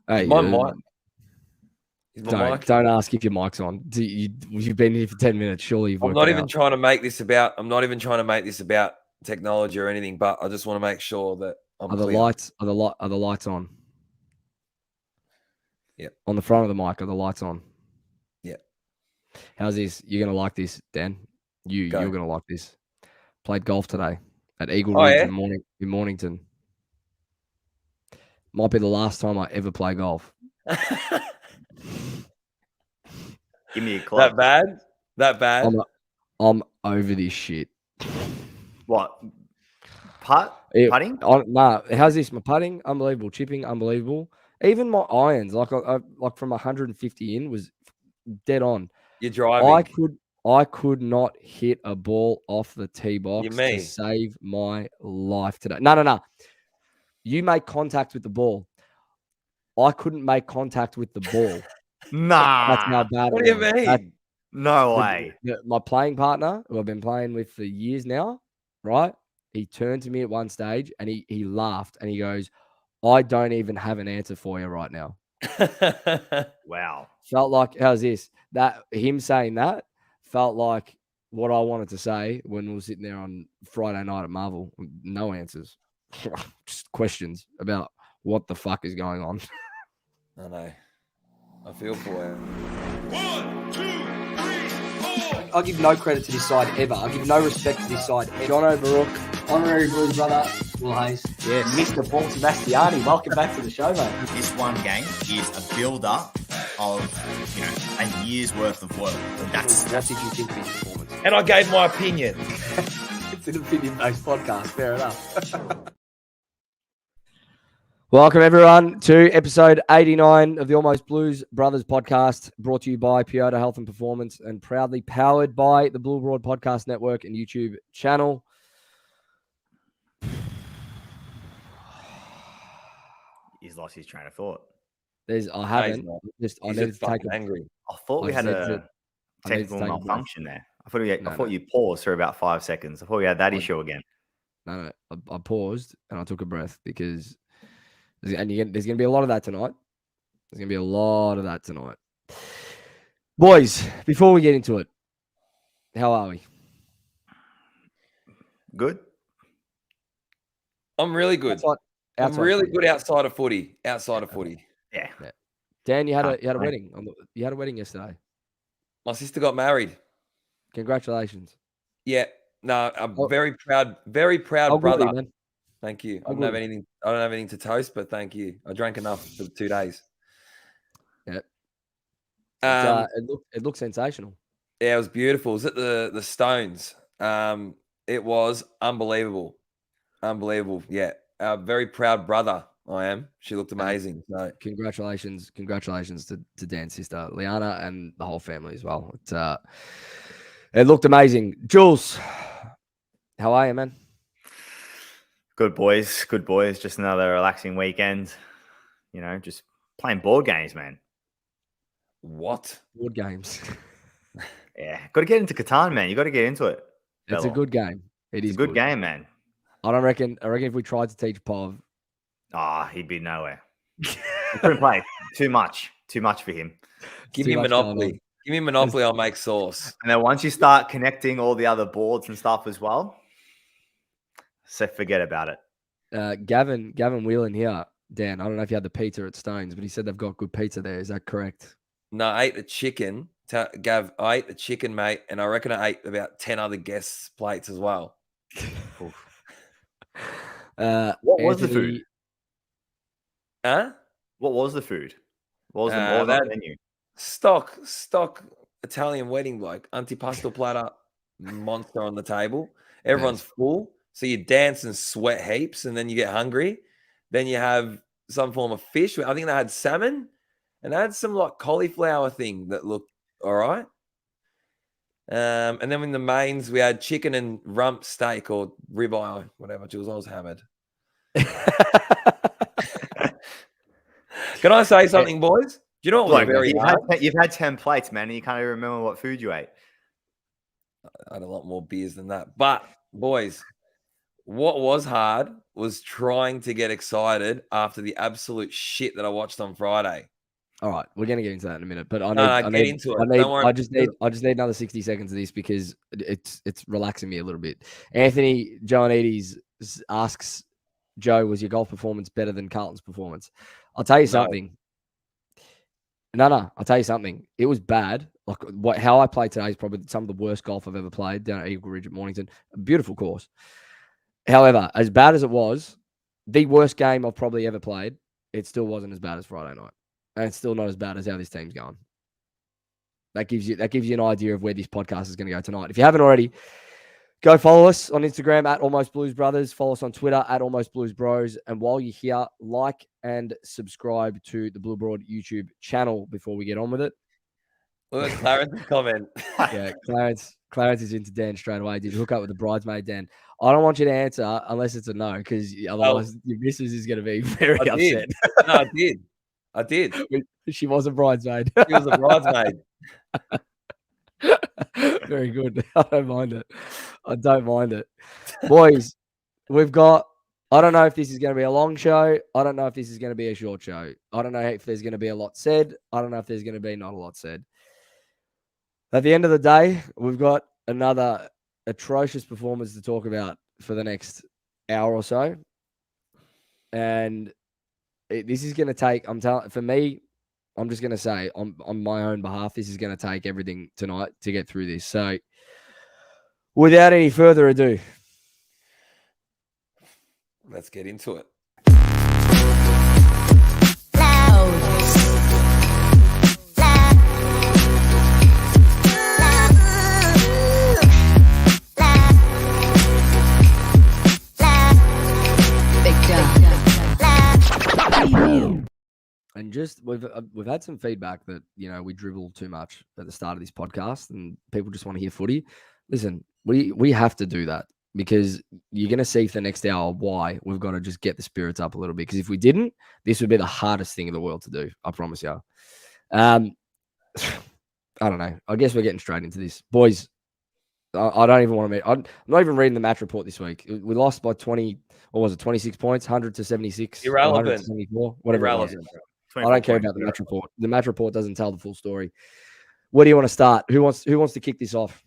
Hey, my mic. Is my mic? don't ask if your mic's on. You've been here for 10 minutes. Surely you've worked I'm not it even out. trying to make this about. I'm not even trying to make this about technology or anything. But I just want to make sure that I'm Are the clear. lights on? Yeah. On the front of the mic, are the lights on? Yeah. How's this? You're gonna like this, Dan. You're gonna like this. Played golf today at Eagle Ridge in Mornington. Might be the last time I ever play golf. Give me a club. That bad? I'm over this shit. What? Putting? How's this? My putting, unbelievable. Chipping, unbelievable. Even my irons, like from 150 in, was dead on. You're driving. I could not hit a ball off the tee box to save my life today. No. You make contact with the ball. I couldn't make contact with the ball. Nah. That's how bad what it was. What do you mean? No way. My playing partner, who I've been playing with for years now, right? He turned to me at one stage and he laughed and he goes, I don't even have an answer for you right now. Wow. Felt like, how's this? Him saying that felt like what I wanted to say when we were sitting there on Friday night at Marvel. No answers. Just questions about what the fuck is going on. I know. I feel for you. 1, 2, 3, 4. I'll give no credit to this side ever. I'll give no respect to this side. John O'Barook, honorary Blues brother, Will Hayes. Yes. Mr. Paul Sebastiani, welcome back to the show, mate. This one game is a build-up of, a year's worth of work. What did you think of his performance? And I gave my opinion. It's an opinion-based podcast, fair enough. Welcome, everyone, to episode 89 of the Almost Blues Brothers podcast, brought to you by Piota Health and Performance and proudly powered by the Blue Broad Podcast Network and YouTube channel. He's lost his train of thought. I haven't. He's just angry. I thought we had a technical malfunction there. I thought you paused for about 5 seconds. I thought we had that issue again. No. I paused and I took a breath because there's going to be a lot of that tonight. Boys, before we get into it, how are we? Good. I'm really good. I'm really good outside of footy. Yeah. Dan, you had a wedding. You had a wedding yesterday. My sister got married. Congratulations. Yeah. No, I'm very proud brother. Man. Thank you. I don't have anything to toast, but thank you. I drank enough for 2 days. Yeah. It looked sensational. Yeah, it was beautiful. It was at the Stones. It was unbelievable. Yeah. Very proud brother I am. She looked amazing. So congratulations to Dan's sister, Liana, and the whole family as well. It looked amazing. Jules, how are you, man? Good boys. Just another relaxing weekend. Just playing board games, man. What? Board games. Yeah. Got to get into Catan, man. You got to get into it. It's a good game. It's a good game, man. I reckon if we tried to teach Pov. He'd be nowhere. He couldn't play. Too much for him. Give me Monopoly. I'll make sauce. And then once you start connecting all the other boards and stuff as well, so forget about it. Gavin Whelan here, Dan. I don't know if you had the pizza at Stones, but he said they've got good pizza there. Is that correct? No, I ate the chicken. Gav, I ate the chicken, mate, and I reckon I ate about 10 other guests' plates as well. What was the food? Huh? What was the food? What was the menu? Stock Italian wedding bloke. Antipasto platter, monster on the table. Everyone's full. So you dance and sweat heaps, and then you get hungry. Then you have some form of fish. I think they had salmon, and they had some like cauliflower thing that looked all right. And then in the mains, we had chicken and rump steak or ribeye, whatever. Jules, I was hammered. Can I say something, boys? Do you know what was very hard? You've had 10 plates, man, and you can't even remember what food you ate. I had a lot more beers than that. But, boys, What was hard was trying to get excited after the absolute shit that I watched on Friday. All right, we're gonna get into that in a minute, but I No, need, get into it. Don't worry. I just need another 60 seconds of this because it's relaxing me a little bit. Anthony Joanides asks, Joe, was your golf performance better than Carlton's performance? I'll tell you something. No, I'll tell you something. It was bad. Like how I played today is probably some of the worst golf I've ever played down at Eagle Ridge at Mornington. A beautiful course. However, as bad as it was, the worst game I've probably ever played, it still wasn't as bad as Friday night. And it's still not as bad as how this team's going. That gives you an idea of where this podcast is going to go tonight. If you haven't already, go follow us on Instagram at Almost Blues Brothers. Follow us on Twitter at Almost Blues Bros. And while you're here, like and subscribe to the Blue Broad YouTube channel before we get on with it. Look at Clarence's comment. Yeah, Clarence is into Dan straight away. Did you hook up with the bridesmaid, Dan? I don't want you to answer unless it's a no, because otherwise your missus is going to be very upset. No, I did. She was a bridesmaid. She was a bridesmaid. Very good. I don't mind it. Boys, we've got, I don't know if this is going to be a long show. I don't know if this is going to be a short show. I don't know if there's going to be a lot said. I don't know if there's going to be not a lot said. At the end of the day, we've got another atrocious performance to talk about for the next hour or so. And this is going to take, for me, I'm just going to say on my own behalf, this is going to take everything tonight to get through this. So without any further ado, let's get into it. And just we've had some feedback that we dribble too much at the start of this podcast, and people just want to hear footy. Listen, we have to do that because you're going to see for the next hour why we've got to just get the spirits up a little bit. Because if we didn't, this would be the hardest thing in the world to do. I promise you. I don't know. I guess we're getting straight into this, boys. I don't even want to. I'm not even reading the match report this week. We lost by 20. What was it? 26 points, 100 to 76, irrelevant, 100 to 74, whatever. Irrelevant. I don't care about the match report. The match report doesn't tell the full story. Where do you want to start? Who wants to kick this off?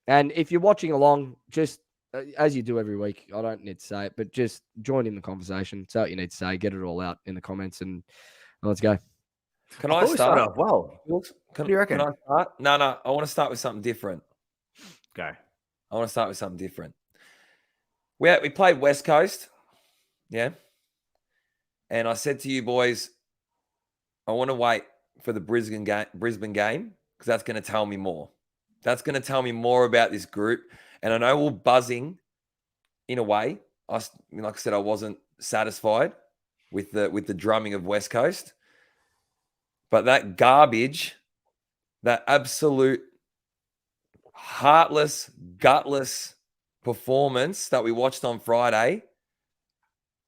And if you're watching along, just as you do every week, I don't need to say it, but just join in the conversation. Say what you need to say. Get it all out in the comments, and let's go. Can I start off? Well, what do you reckon? Can I start? No. I want to start with something different. Go. I want to start with something different. We played West Coast, yeah. And I said to you boys, I want to wait for the Brisbane game because that's going to tell me more. That's going to tell me more about this group. And I know we're buzzing in a way. Like I said, I wasn't satisfied with the drumming of West Coast. But that garbage, that absolute heartless, gutless performance that we watched on Friday,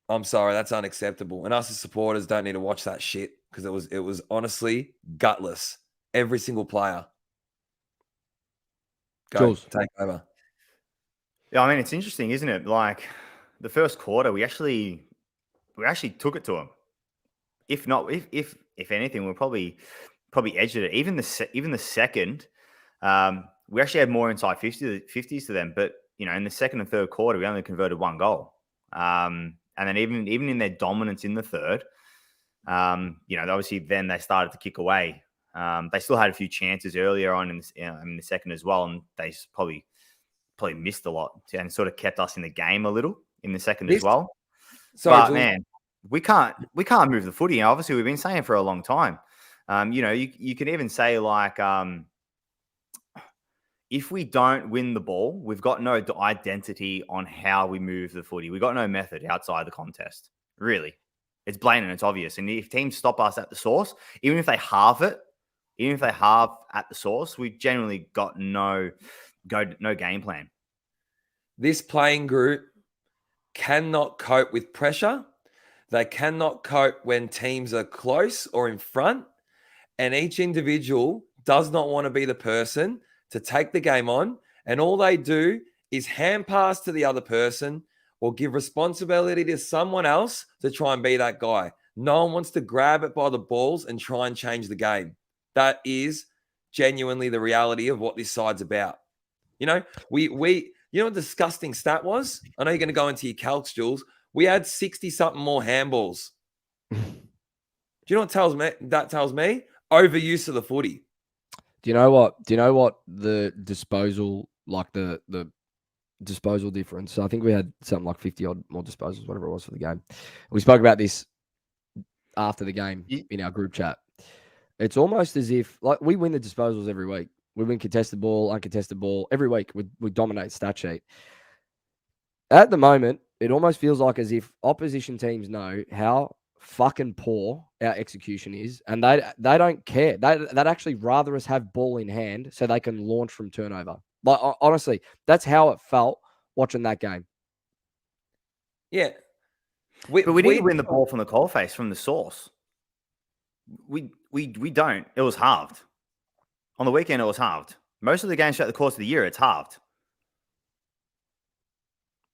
I'm sorry, that's unacceptable. And us as supporters don't need to watch that shit because it was honestly gutless. Every single player. Go, Jules, take over. Yeah, I mean, it's interesting, isn't it? Like the first quarter, we actually took it to them. If anything, we're probably edged it. Even the second, we actually had more inside 50s to them. But in the second and third quarter, we only converted one goal. And then even in their dominance in the third, obviously then they started to kick away. They still had a few chances earlier on in the second as well, and they probably missed a lot and sort of kept us in the game a little in the second as well. But man, we can't move the footy. Obviously, we've been saying for a long time. You can even say like, if we don't win the ball, we've got no identity on how we move the footy. We've got no method outside the contest. Really. It's blatant. It's obvious. And if teams stop us at the source, even if they halve at the source, we generally got no game plan. This playing group cannot cope with pressure. They cannot cope when teams are close or in front. And each individual does not want to be the person to take the game on, and all they do is hand pass to the other person or give responsibility to someone else to try and be that guy. No one wants to grab it by the balls and try and change the game. That is genuinely the reality of what this side's about. You know, you know what the disgusting stat was? I know you're going to go into your calcs, Jules. We had 60-something more handballs. Do you know what that tells me? Overuse of the footy. Do you know what the disposal, like the disposal difference? So I think we had something like 50 odd more disposals, whatever it was for the game. We spoke about this after the game in our group chat. It's almost as if, like, we win the disposals every week. We win contested ball, uncontested ball every week. We dominate stat sheet. At the moment, it almost feels like as if opposition teams know how fucking poor our execution is, and they don't care. They'd actually rather us have ball in hand so they can launch from turnover. Like, honestly, that's how it felt watching that game. Yeah. But we didn't win the ball from the coalface, from the source. We don't. It was halved. On the weekend, it was halved. Most of the games throughout the course of the year, it's halved.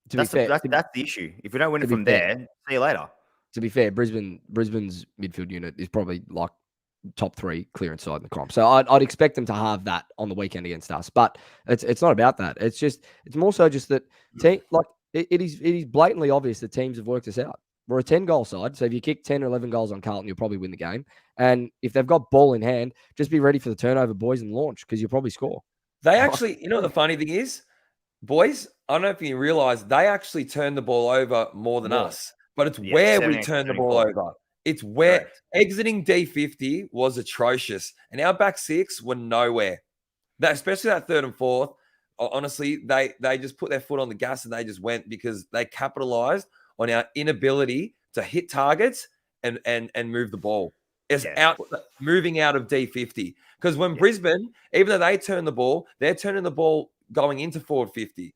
That's the issue. If we don't win it from there, see you later. To be fair, Brisbane's midfield unit is probably like top 3 clearance side in the comp. So I'd expect them to have that on the weekend against us. But it's not about that. It's more so just that it is blatantly obvious that teams have worked us out. We're a 10-goal side, so if you kick 10 or 11 goals on Carlton, you'll probably win the game. And if they've got ball in hand, just be ready for the turnover, boys, and launch, because you'll probably score. They actually, you know what the funny thing is? Boys, I don't know if you realize, they actually turn the ball over more than us. But it's where we turn the ball over. It's where exiting D50 was atrocious. And our back 6 were nowhere. Especially that 3rd and 4th. Honestly, they just put their foot on the gas and they just went, because they capitalized on our inability to hit targets and move the ball. It's moving out of D50. Because when Brisbane, even though they turn the ball, they're turning the ball going into forward 50,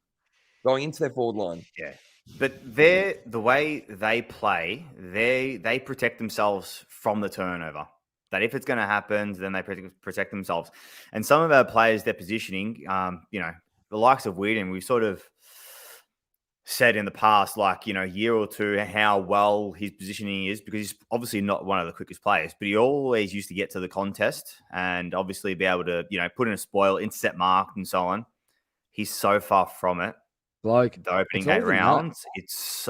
going into their forward line. Yeah. But the way they play, they protect themselves from the turnover. That if it's going to happen, then they protect themselves. And some of our players, their positioning, the likes of Whedon, we've sort of said in the past, like, year or two, how well his positioning is, because he's obviously not one of the quickest players, but he always used to get to the contest and obviously be able to, put in a spoil, intercept mark and so on. He's so far from it. Like the opening 8 rounds, it's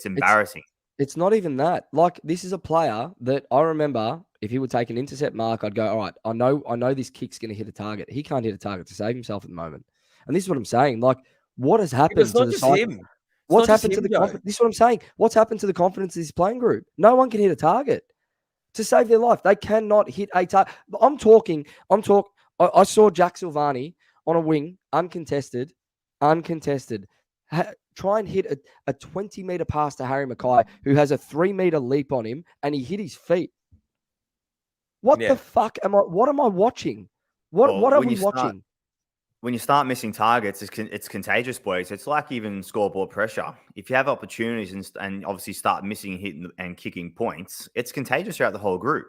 embarrassing. It's not even that. Like, this is a player that I remember, if he would take an intercept mark, I'd go, all right, I know this kick's going to hit a target. He can't hit a target to save himself at the moment. And this is what I'm saying. Like, what has happened to the side? What's happened to the confidence? This is what I'm saying. What's happened to the confidence of this playing group? No one can hit a target to save their life. They cannot hit a target. I saw Jack Silvani on a wing, uncontested. Try and hit a 20-meter pass to Harry Mackay, who has a 3-meter leap on him, and he hit his feet. What the fuck what am I watching? What are we watching? When you start missing targets, it's contagious, boys. It's like even scoreboard pressure. If you have opportunities and obviously start missing, hitting and kicking points, it's contagious throughout the whole group.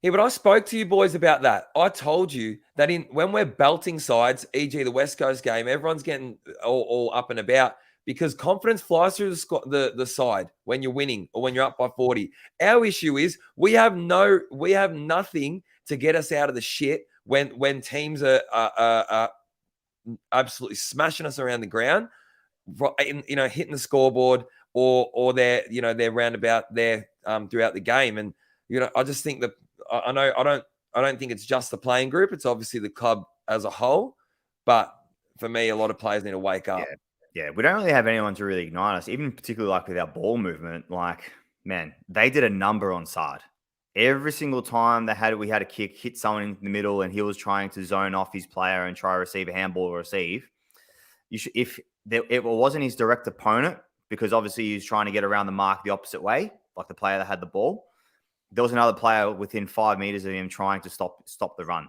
Yeah, but I spoke to you boys about that. I told you that when we're belting sides, e.g. the West Coast game, everyone's getting all up and about because confidence flies through the side when you're winning or when you're up by 40. Our issue is we have nothing to get us out of the shit when teams are absolutely smashing us around the ground, hitting the scoreboard or they're roundabout there throughout the game. And I just think that I don't think it's just the playing group. It's obviously the club as a whole. But for me, a lot of players need to wake up. Yeah, we don't really have anyone to really ignite us, even particularly like with our ball movement. Like, man, they did a number on side. Every single time we had a kick, hit someone in the middle, and he was trying to zone off his player and try to receive a handball or receive. If it wasn't his direct opponent, because obviously he was trying to get around the mark the opposite way, like the player that had the ball, there was another player within 5 meters of him trying to stop the run.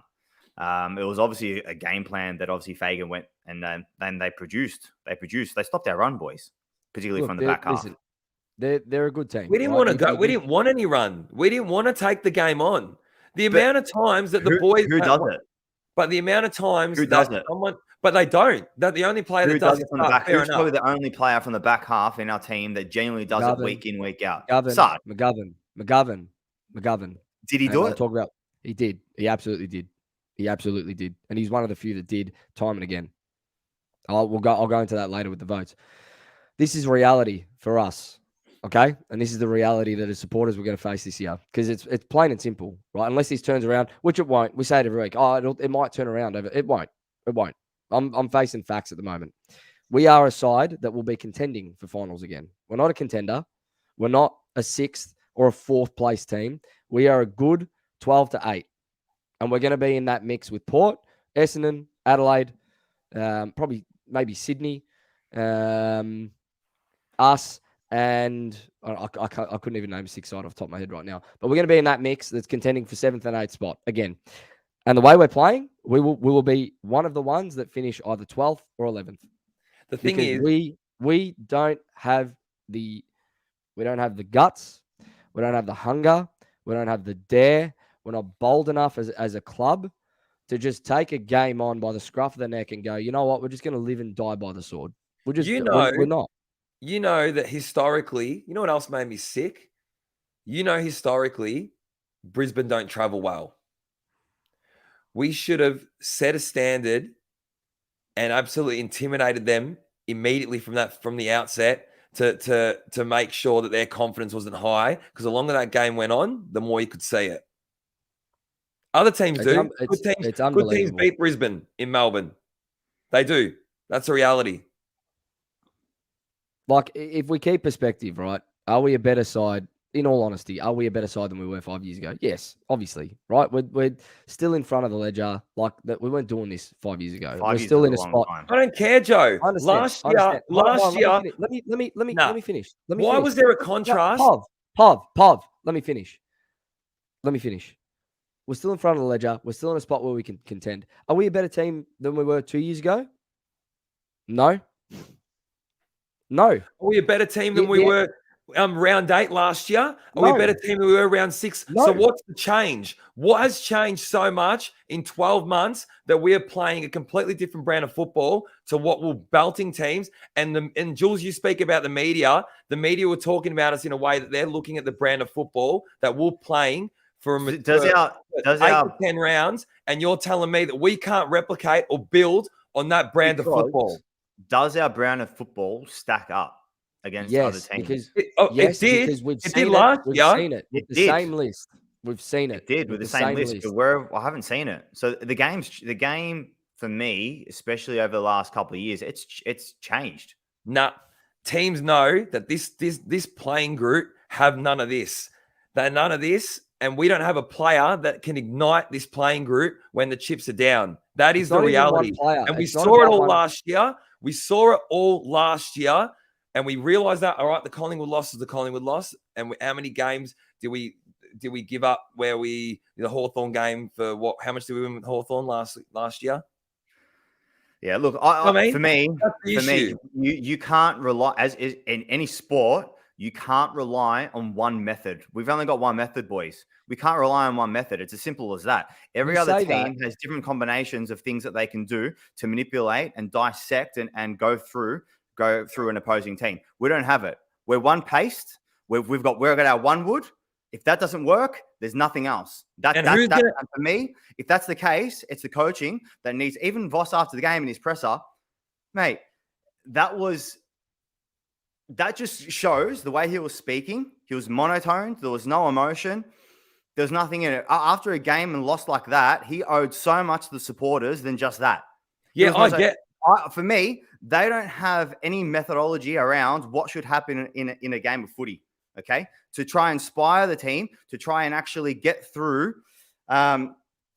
It was obviously a game plan that obviously Fagan went and then they produced. They stopped our run, boys, particularly from the back half. They're a good team. We didn't want to go. We didn't want any run. We didn't want to take the game on. The amount of times that the boys who does it? But the amount of times Who that does it? someone, but they don't. That the only player Who that does does it it from the start, back? fair Who's enough. probably the only player from the back half in our team that genuinely does it week in, week out? Sard. McGovern. Did he And do I'll it? talk about. He did. He absolutely did. And he's one of the few that did time and again. I'll go into that later with the votes. This is reality for us, okay? And this is the reality that as supporters we're going to face this year because it's plain and simple, right? Unless this turns around, which it won't. We say it every week. Oh, it might turn around over. It won't. I'm facing facts at the moment. We are a side that will be contending for finals again. We're not a contender. We're not a 6th or a 4th place team. We are a good 12 to 8. And we're going to be in that mix with Port, Essendon, Adelaide, probably maybe Sydney, us, and I couldn't even name a 6th side off the top of my head right now. But we're going to be in that mix that's contending for 7th and 8th spot again. And the way we're playing, we will be one of the ones that finish either 12th or 11th. The thing is, we don't have the guts, we don't have the hunger, we don't have the dare. We're not bold enough as a club to just take a game on by the scruff of the neck and go, you know what, we're just going to live and die by the sword. We're not. You know that historically, you know what else made me sick? Historically, Brisbane don't travel well. We should have set a standard and absolutely intimidated them immediately from the outset to make sure that their confidence wasn't high. Because the longer that game went on, the more you could see it. Other teams do. Good teams beat Brisbane in Melbourne. They do. That's a reality. Like, if we keep perspective, right? Are we a better side? In all honesty, are we a better side than we were 5 years ago? Yes, obviously, right? We're still in front of the ledger. Like that, we weren't doing this 5 years ago. We're still in a spot. I don't care, Joe. Last year. Let me finish. Why was there a contrast? Pov. Let me finish. We're still in front of the ledger. We're still in a spot where we can contend. Are we a better team than we were 2 years ago? No. Are we a better team than we were round 8 last year? Are we a better team than we were round 6? No. So what's the change? What has changed so much in 12 months that we are playing a completely different brand of football to what we're belting teams? And Jules, you speak about the media. The media were talking about us in a way that they're looking at the brand of football that we're playing for 8 to 10 rounds, and you're telling me that we can't replicate or build on that brand of football. Does our brand of football stack up against other teams? Because because we've seen it. We've seen it with the same list. We've seen it. It did with the same list. But I haven't seen it. So the game for me, especially over the last couple of years, it's changed. Nah, teams know that this playing group have none of this. They're none of this. And we don't have a player that can ignite this playing group when the chips are down. That is the reality. And we saw it all last year. We saw it all last year. And we realized that, all right, the Collingwood loss is the Collingwood loss. And how many games did we give up where the Hawthorn game for what? How much did we win with Hawthorn last year? Yeah, look, for me, you can't rely, as is in any sport, you can't rely on one method. We've only got one method, boys. We can't rely on one method. It's as simple as that. Every other team has different combinations of things that they can do to manipulate and dissect and go through an opposing team. We don't have it. We're one paced. We've got our one wood. If that doesn't work, there's nothing else. And for me, if that's the case, it's the coaching that needs. Even Voss after the game in his presser, mate, that just shows the way he was speaking. He was monotone. There was no emotion. There's nothing in it. After a game and lost like that, he owed so much to the supporters than just that. Yeah, for me, they don't have any methodology around what should happen in a game of footy, okay? To try and inspire the team, to try and actually get through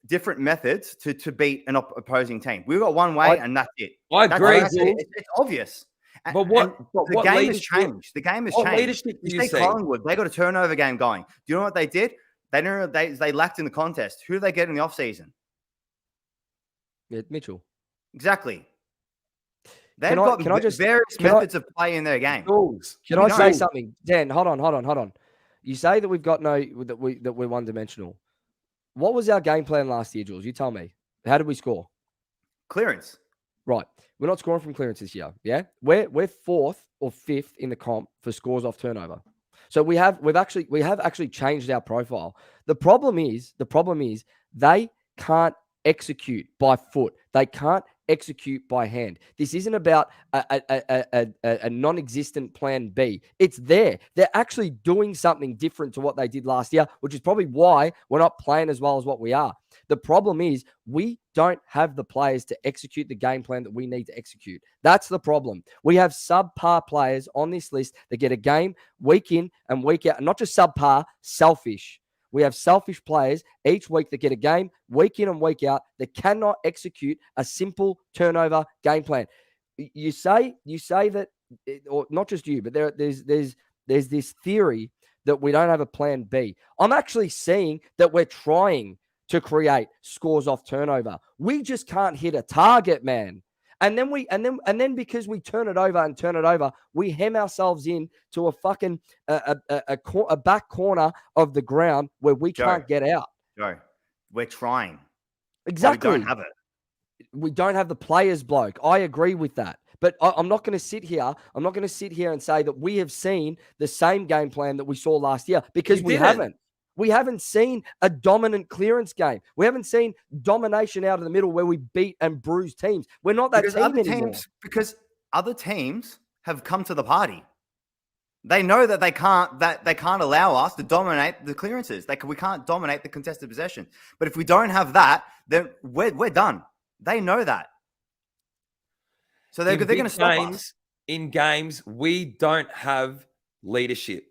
different methods to beat an opposing team. We've got one way, and that's it. I agree. It's obvious. But the game has changed. The game has changed. Leadership do you see? Collingwood, they got a turnover game going. Do you know what they did? They lacked in the contest. Who do they get in the offseason? Yeah, Mitchell. Exactly. They've got various methods of play in their game. Can I say something? Dan, hold on. You say that we've got that we're one-dimensional. What was our game plan last year, Jules? You tell me. How did we score? Clearance. Right. We're not scoring from clearance this year. Yeah. We're fourth or fifth in the comp for scores off turnover. So we have actually changed our profile. The problem is they can't execute by foot. They can't execute by hand. This isn't about a non-existent plan B. It's there. They're actually doing something different to what they did last year, which is probably why we're not playing as well as what we are. The problem is we don't have the players to execute the game plan that we need to execute. That's the problem. We have subpar players on this list that get a game week in and week out. And not just subpar, selfish. We have selfish players each week that get a game week in and week out that cannot execute a simple turnover game plan. You say that, or not just you, but there's this theory that we don't have a plan B. I'm actually seeing that we're trying to create scores off turnover. We just can't hit a target, man. And then because we turn it over, we hem ourselves in to a fucking a back corner of the ground where we can't get out. Joe, we're trying. Exactly. We don't have it. We don't have the players, bloke. I agree with that. But I'm not going to sit here. I'm not going to sit here and say that we have seen the same game plan that we saw last year, because we haven't. We haven't seen a dominant clearance game. We haven't seen domination out of the middle where we beat and bruise teams. We're not that team anymore. Because other teams have come to the party. They know that they can't allow us to dominate the clearances. We can't dominate the contested possession. But if we don't have that, then we're done. They know that. So they're going to stop us. In games, we don't have leadership.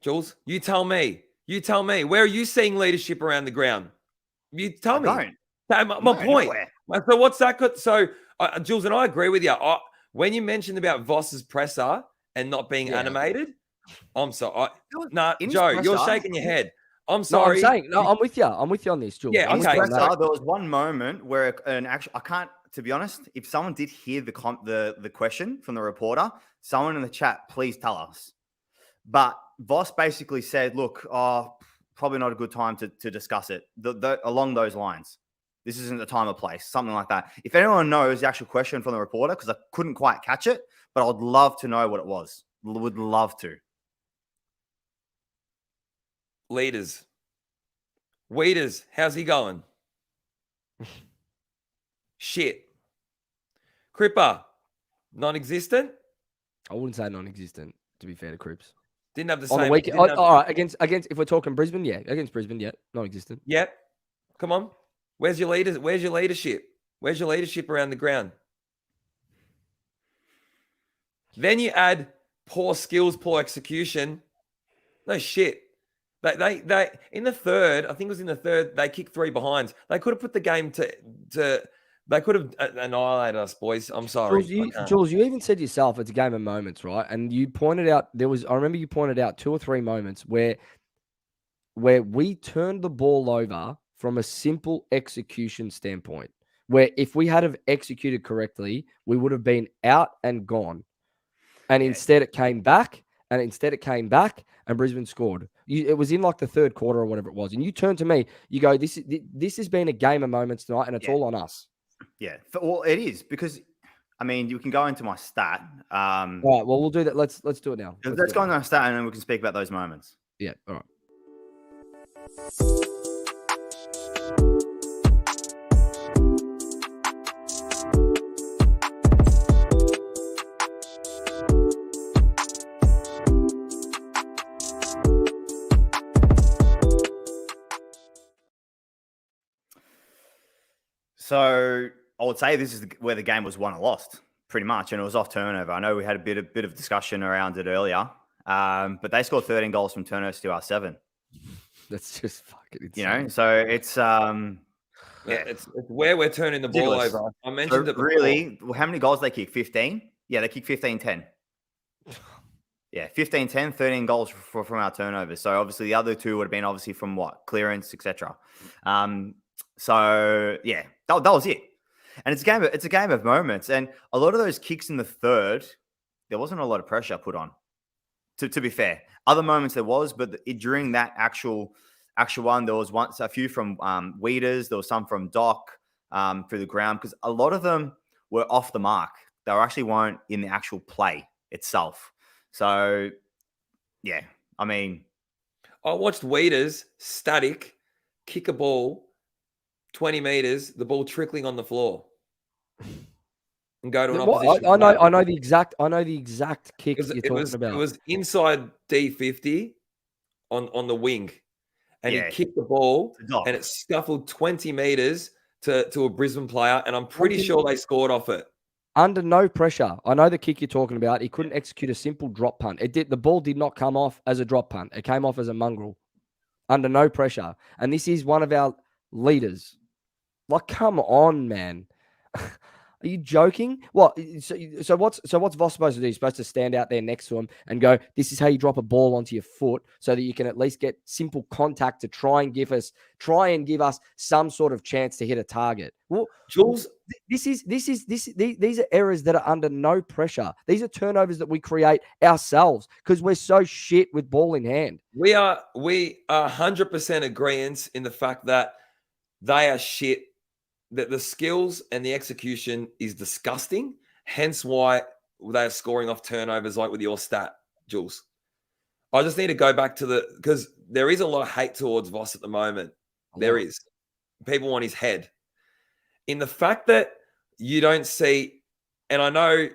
Jules, you tell me. Where are you seeing leadership around the ground? You tell me. My point. Nowhere. So what's that? So Jules and I agree with you. When you mentioned about Voss's presser and not being animated, I'm sorry. Joe, you're shaking your head. I'm sorry. I'm with you. I'm with you on this, Jules. Yeah, okay. Presser, there was one moment where I can't, to be honest, if someone did hear the question from the reporter, someone in the chat, please tell us. But Voss basically said, look, probably not a good time to discuss it along those lines. This isn't the time or place, something like that. If anyone knows the actual question from the reporter, because I couldn't quite catch it, but I would love to know what it was. Would love to. Leaders, how's he going? Shit. Cripper, non-existent? I wouldn't say non-existent, to be fair to Cripps. Didn't have the on same. The week. All right, against if we're talking Brisbane, against Brisbane, non-existent. Yep. Come on. Where's your leaders? Where's your leadership? Where's your leadership around the ground? Then you add poor skills, poor execution. No shit. They in the third, I think it was in the third, they kicked 3 behinds. They could have put the game to they could have annihilated us, boys. I'm sorry. Jules, you even said yourself it's a game of moments, right? And you pointed out I remember you pointed out 2 or 3 moments where we turned the ball over from a simple execution standpoint, where if we had have executed correctly, we would have been out and gone. And instead it came back, and Brisbane scored. It was in like the third quarter or whatever it was. And you turned to me, you go, this has been a game of moments tonight, and it's all on us. Yeah, well, it is, because, I mean, you can go into my stat. All right, well, we'll do that. Let's do it now. Let's go into my stat, and then we can speak about those moments. Yeah, all right. So I would say this is where the game was won or lost, pretty much, and it was off turnover. I know we had a bit of discussion around it earlier, but they scored 13 goals from turnovers to our 7. That's just fucking insane. You know, so it's it's where we're turning the ball over. I mentioned it before. Really, how many goals they kick? 15? Yeah, they kick 15-10. Yeah, 15-10, 13 goals from our turnovers. So obviously the other 2 would have been obviously from what? Clearance, etc. So yeah, that was it. And it's a game of moments. And a lot of those kicks in the third, there wasn't a lot of pressure put on. To be fair, other moments there was, but during that actual one, there was a few from Weeders, there was some from Doc, through the ground, because a lot of them were off the mark. They actually weren't in the actual play itself. So, yeah, I mean, I watched Weeders static kick a ball 20 meters, the ball trickling on the floor, and go to an opposition. I know the exact kick you're talking about. It was inside D50 on the wing, and Yeah. he kicked the ball, It's a dog. and it scuffled 20 meters to a Brisbane player, and I'm pretty sure they scored off it. Under no pressure. I know the kick you're talking about. He couldn't execute a simple drop punt. The ball did not come off as a drop punt. It came off as a mongrel. Under no pressure. And this is one of our leaders. Like, come on, man. Are you joking? What? So what's Voss supposed to do? He's supposed to stand out there next to him and go, this is how you drop a ball onto your foot so that you can at least get simple contact to try and give us some sort of chance to hit a target. Well, Jules, these are errors that are under no pressure. These are turnovers that we create ourselves because we're so shit with ball in hand. we are 100% agreement in the fact that they are shit, that the skills and the execution is disgusting, hence why they are scoring off turnovers like with your stat, Jules. I just need to go back to because there is a lot of hate towards Voss at the moment. There is. People want his head. In the fact that you don't see, and I know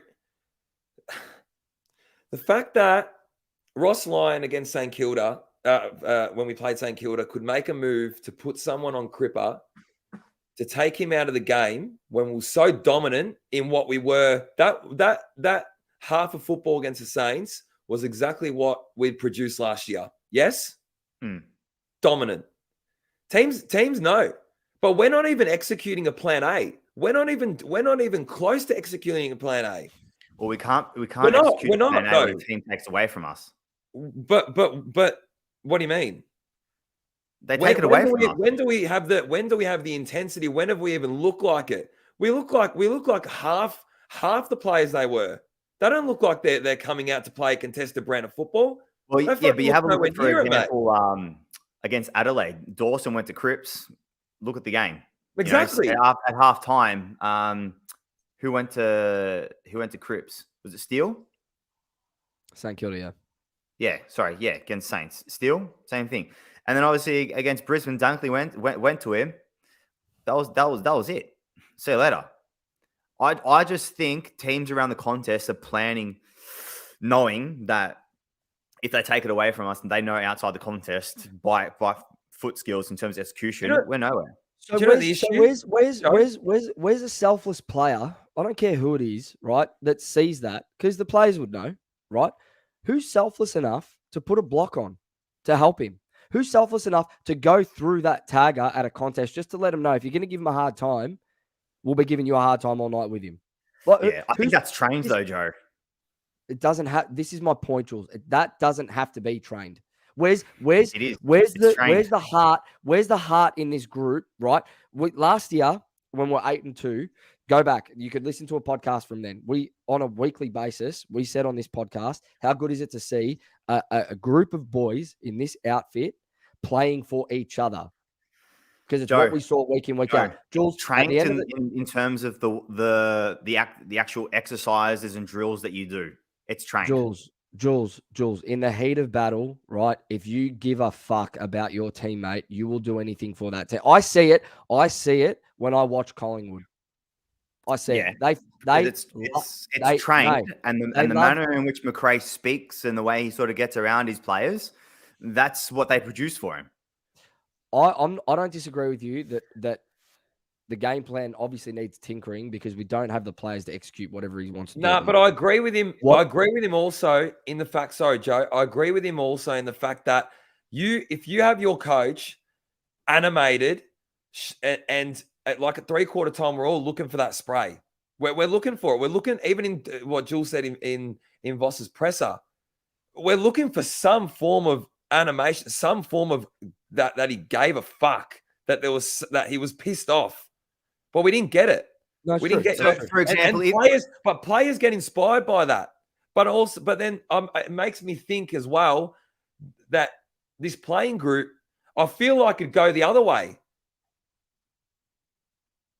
the fact that Ross Lyon against St Kilda, when we played St Kilda, could make a move to put someone on Cripper to take him out of the game when we were so dominant in what we were. That half of football against the Saints was exactly what we'd produced last year. Yes? Dominant. Teams know. But we're not even executing a plan A. We're not even close to executing a plan A. Well, we can't We're not, execute plan A when the team takes away from us. But what do you mean? They take it away from us. When do we have the intensity? When have we even looked like it? We look like half the players they were. They don't look like they're coming out to play a contested brand of football. Well, yeah, but you have a look, for example, against Adelaide, Dawson went to Cripps. Look at the game. Exactly. At half time, who went to Cripps? Was it Steele? St Kilda, yeah. Yeah, sorry, yeah, against Saints. Steele, same thing. And then obviously against Brisbane, Dunkley went to him. That was it. See you later. I just think teams around the contest are planning, knowing that if they take it away from us and they know outside the contest by foot skills in terms of execution, we're nowhere. So where's a selfless player? I don't care who it is, right? That sees that, because the players would know, right? Who's selfless enough to put a block on to help him? Who's selfless enough to go through that tagger at a contest just to let him know if you're going to give him a hard time, we'll be giving you a hard time all night with him. Yeah, I think that's trained though, Joe. It doesn't have. This is my point, Jules. That doesn't have to be trained. Where's the heart? Where's the heart in this group? Right. Last year when we're 8-2, go back. You could listen to a podcast from then. We, on a weekly basis, we said on this podcast, how good is it to see a group of boys in this outfit playing for each other? Because it's what we saw week in, week out. Jules, trained in terms of the actual exercises and drills that you do. It's trained. Jules, in the heat of battle, right? If you give a fuck about your teammate, you will do anything for that team. I see it when I watch Collingwood. I see it. It's trained, and the manner in which McRae speaks and the way he sort of gets around his players, that's what they produce for him. I don't disagree with you that the game plan obviously needs tinkering because we don't have the players to execute whatever he wants to do. No, but I agree with him. I agree with him also in the fact, sorry, Joe, I agree with him also in the fact that if you have your coach animated and at like a 3/4 time, we're all looking for that spray. We're looking for it. We're looking, even in what Jules said in Voss's presser, we're looking for some form of animation, some form of that he gave a fuck, that he was pissed off. But we didn't get it. No, we didn't get it. For example, players get inspired by that. But then it makes me think as well that this playing group, I feel like it'd go the other way.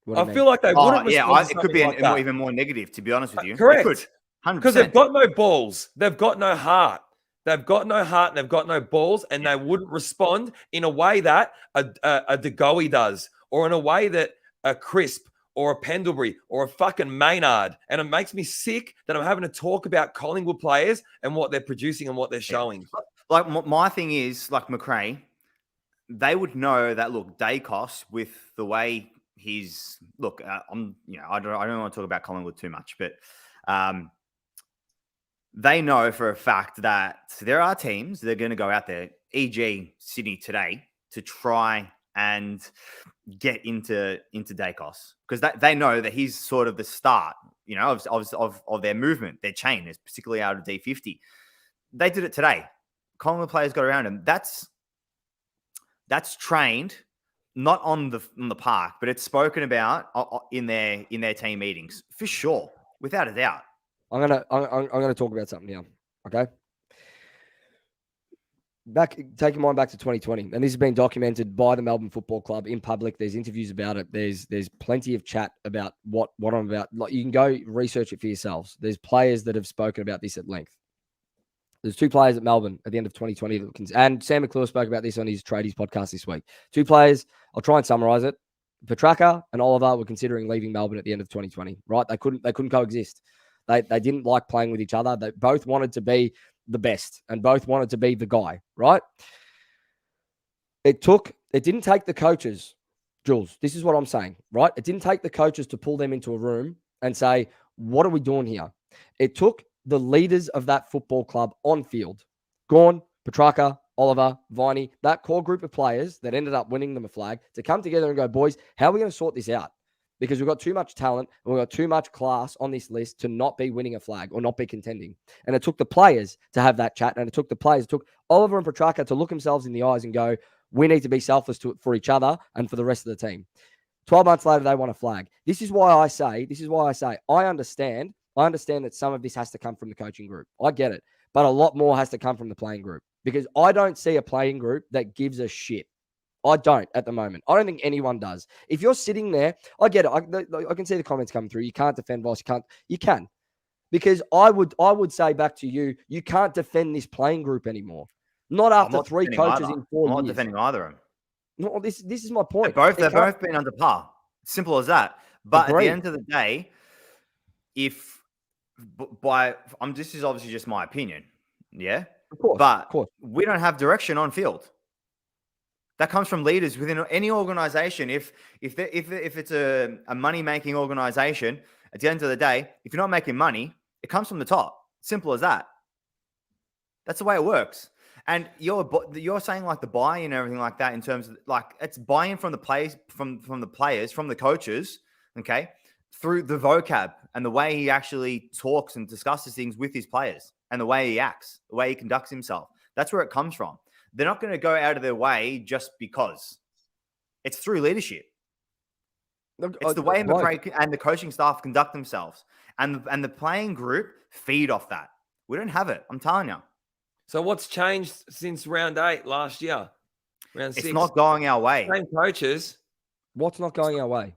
What do you I mean? feel like they wouldn't respond to it could be something like that. even more negative, to be honest with you. It could. Correct. 100%. Because they've got no balls. They've got no heart. They've got no heart and they've got no balls, and they wouldn't respond in a way that a De Goey does, or in a way that a Crisp or a Pendlebury or a fucking Maynard. And it makes me sick that I'm having to talk about Collingwood players and what they're producing and what they're showing. Like my thing is, like McRae, they would know that, look, Dacos, with the way he's I don't want to talk about Collingwood too much, but they know for a fact that there are teams that are going to go out there, e.g. Sydney today, to try and get into Dacos, because they know that he's sort of the start, of their movement, their chain, is particularly out of D50. They did it today. Collingwood players got around him. That's trained, not on the park, but it's spoken about in their team meetings for sure, without a doubt. I'm gonna talk about something here. Okay. Take your mind back to 2020, and this has been documented by the Melbourne Football Club in public. There's interviews about it. There's plenty of chat about what I'm about. Like, you can go research it for yourselves. There's players that have spoken about this at length. There's two players at Melbourne at the end of 2020, and Sam McClure spoke about this on his Tradies podcast this week. Two players, I'll try and summarize it. Petrarca and Oliver were considering leaving Melbourne at the end of 2020, right? They couldn't coexist. They didn't like playing with each other. They both wanted to be the best and both wanted to be the guy, right? It didn't take the coaches, Jules. This is what I'm saying, right? It didn't take the coaches to pull them into a room and say, what are we doing here? It took the leaders of that football club on field, Gawn, Petrarca, Oliver, Viney, that core group of players that ended up winning them a flag, to come together and go, boys, how are we going to sort this out? Because we've got too much talent and we've got too much class on this list to not be winning a flag or not be contending. And it took the players to have that chat, and it took Oliver and Petrarca to look themselves in the eyes and go, we need to be selfless for each other and for the rest of the team. 12 months later, they won a flag. This is why I say, I understand that some of this has to come from the coaching group. I get it. But a lot more has to come from the playing group, because I don't see a playing group that gives a shit. I don't at the moment. I don't think anyone does. If you're sitting there, I get it. I can see the comments coming through. You can't defend Voss. You can. Because I would say back to you, you can't defend this playing group anymore. Not after three coaches in 4 years. I'm not defending either of them. No, this is my point. They've both been under par. Simple as that. But At the end of the day, this is obviously just my opinion. Yeah. Of course. We don't have direction on field. That comes from leaders within any organization. If it's a money-making organization, at the end of the day, if you're not making money, it comes from the top. Simple as that. That's the way it works. And you're saying like the buy-in and everything like that, in terms of like, it's buy-in from the players, from the players, from the coaches, okay, through the vocab and the way he actually talks and discusses things with his players, and the way he acts, the way he conducts himself. That's where it comes from. They're not going to go out of their way just because. It's through leadership. It's the way McRae and the coaching staff conduct themselves. And the playing group feed off that. We don't have it. I'm telling you. So what's changed since round 8 last year? Round 6? It's not going our way. Same coaches. What's not going our way?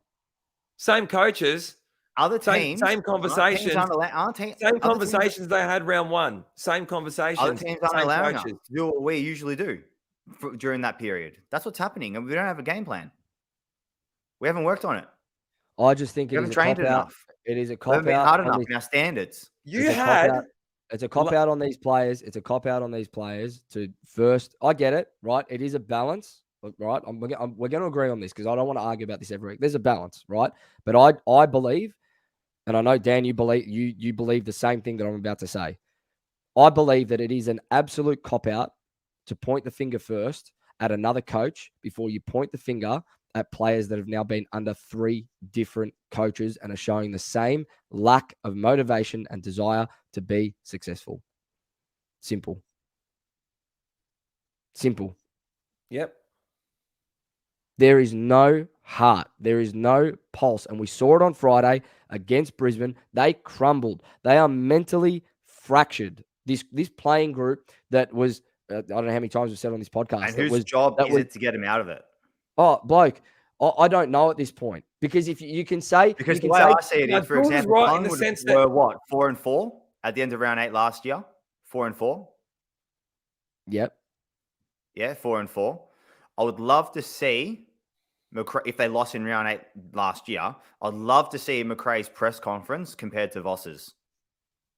Same coaches. Other teams. Same conversations. Same conversations they had round 1. Same conversations. Other teams aren't allowing us coaches. to do what we usually do during that period. That's what's happening. And we don't have a game plan. We haven't worked on it. I just think we haven't trained enough. It is a cop-out. We haven't been hard enough in our standards. It's a cop-out on these players. It's a cop-out on these players to first. I get it, right? It is a balance, right? We're going to agree on this, because I don't want to argue about this every week. There's a balance, right? But I believe, and I know, Dan, you believe the same thing that I'm about to say. I believe that it is an absolute cop-out to point the finger first at another coach before you point the finger at players that have now been under 3 different coaches and are showing the same lack of motivation and desire to be successful. Simple. Yep. There is no heart. There is no pulse. And we saw it on Friday against Brisbane. They crumbled. They are mentally fractured. This playing group that was, I don't know how many times we've said on this podcast. And whose job is it to get him out of it? Oh, bloke, I don't know at this point. Because if you can say, Because you the can way say, I see it Now, is, for Jules is example, right in the Collingwood sense that- were what, 4-4 at the end of round 8 last year? 4-4? yep, Yeah, 4-4. I would love to see if they lost in round 8 last year. I'd love to see McRae's press conference compared to Voss's.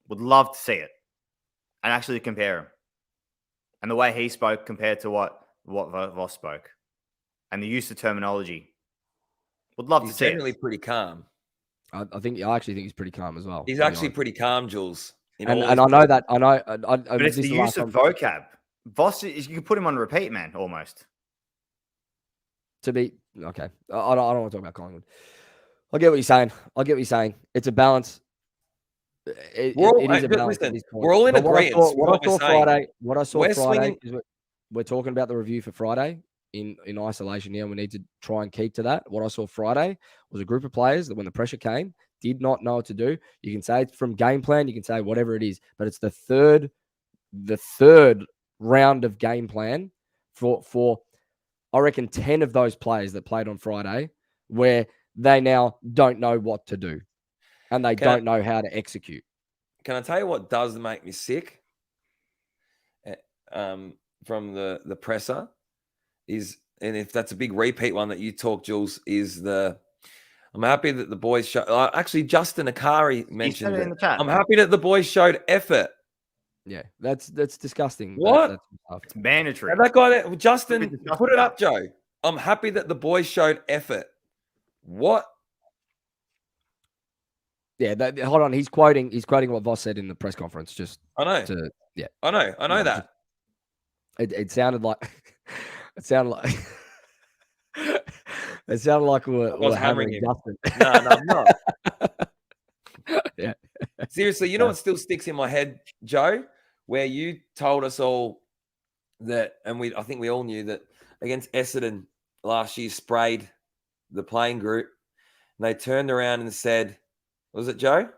Would love to see it and actually compare him. And the way he spoke compared to what Voss spoke, and the use of terminology. Would love He's to see generally it. pretty calm. I actually think he's pretty calm as well. He's to be actually honest. pretty calm, Jules. And I know that. I know. But it's the use of vocab. Voss, you can put him on repeat, man, almost. To be okay. I don't want to talk about Collingwood. I get what you're saying. It's a balance. It is a balance. Listen, we're all in But agreement. What I saw We're Friday swinging- is we're talking about the review for Friday in isolation here. We need to try and keep to that. What I saw Friday was a group of players that, when the pressure came, did not know what to do. You can say it's from game plan. You can say whatever it is, but it's the third round of game plan for I reckon 10 of those players that played on Friday, where they now don't know what to do and they don't know how to execute. Can I tell you what does make me sick? From the presser is, and if that's a big repeat one that you talk, Jules, is I'm happy that the boys showed. Actually, Justin Akari mentioned it. In the chat. I'm happy that the boys showed effort. Yeah, that's disgusting. What? It's mandatory. And that guy, Justin, disgusting. put it up, Joe. I'm happy that the boys showed effort. What? Yeah, hold on. He's quoting what Voss said in the press conference. Just I know. I know that. It sounded like it sounded like we were hammering him. Justin. No, I'm not. Yeah. Seriously, you know what still sticks in my head, Joe? Where you told us all that, and I think we all knew that against Essendon last year sprayed the playing group. And they turned around and said, was it Joe?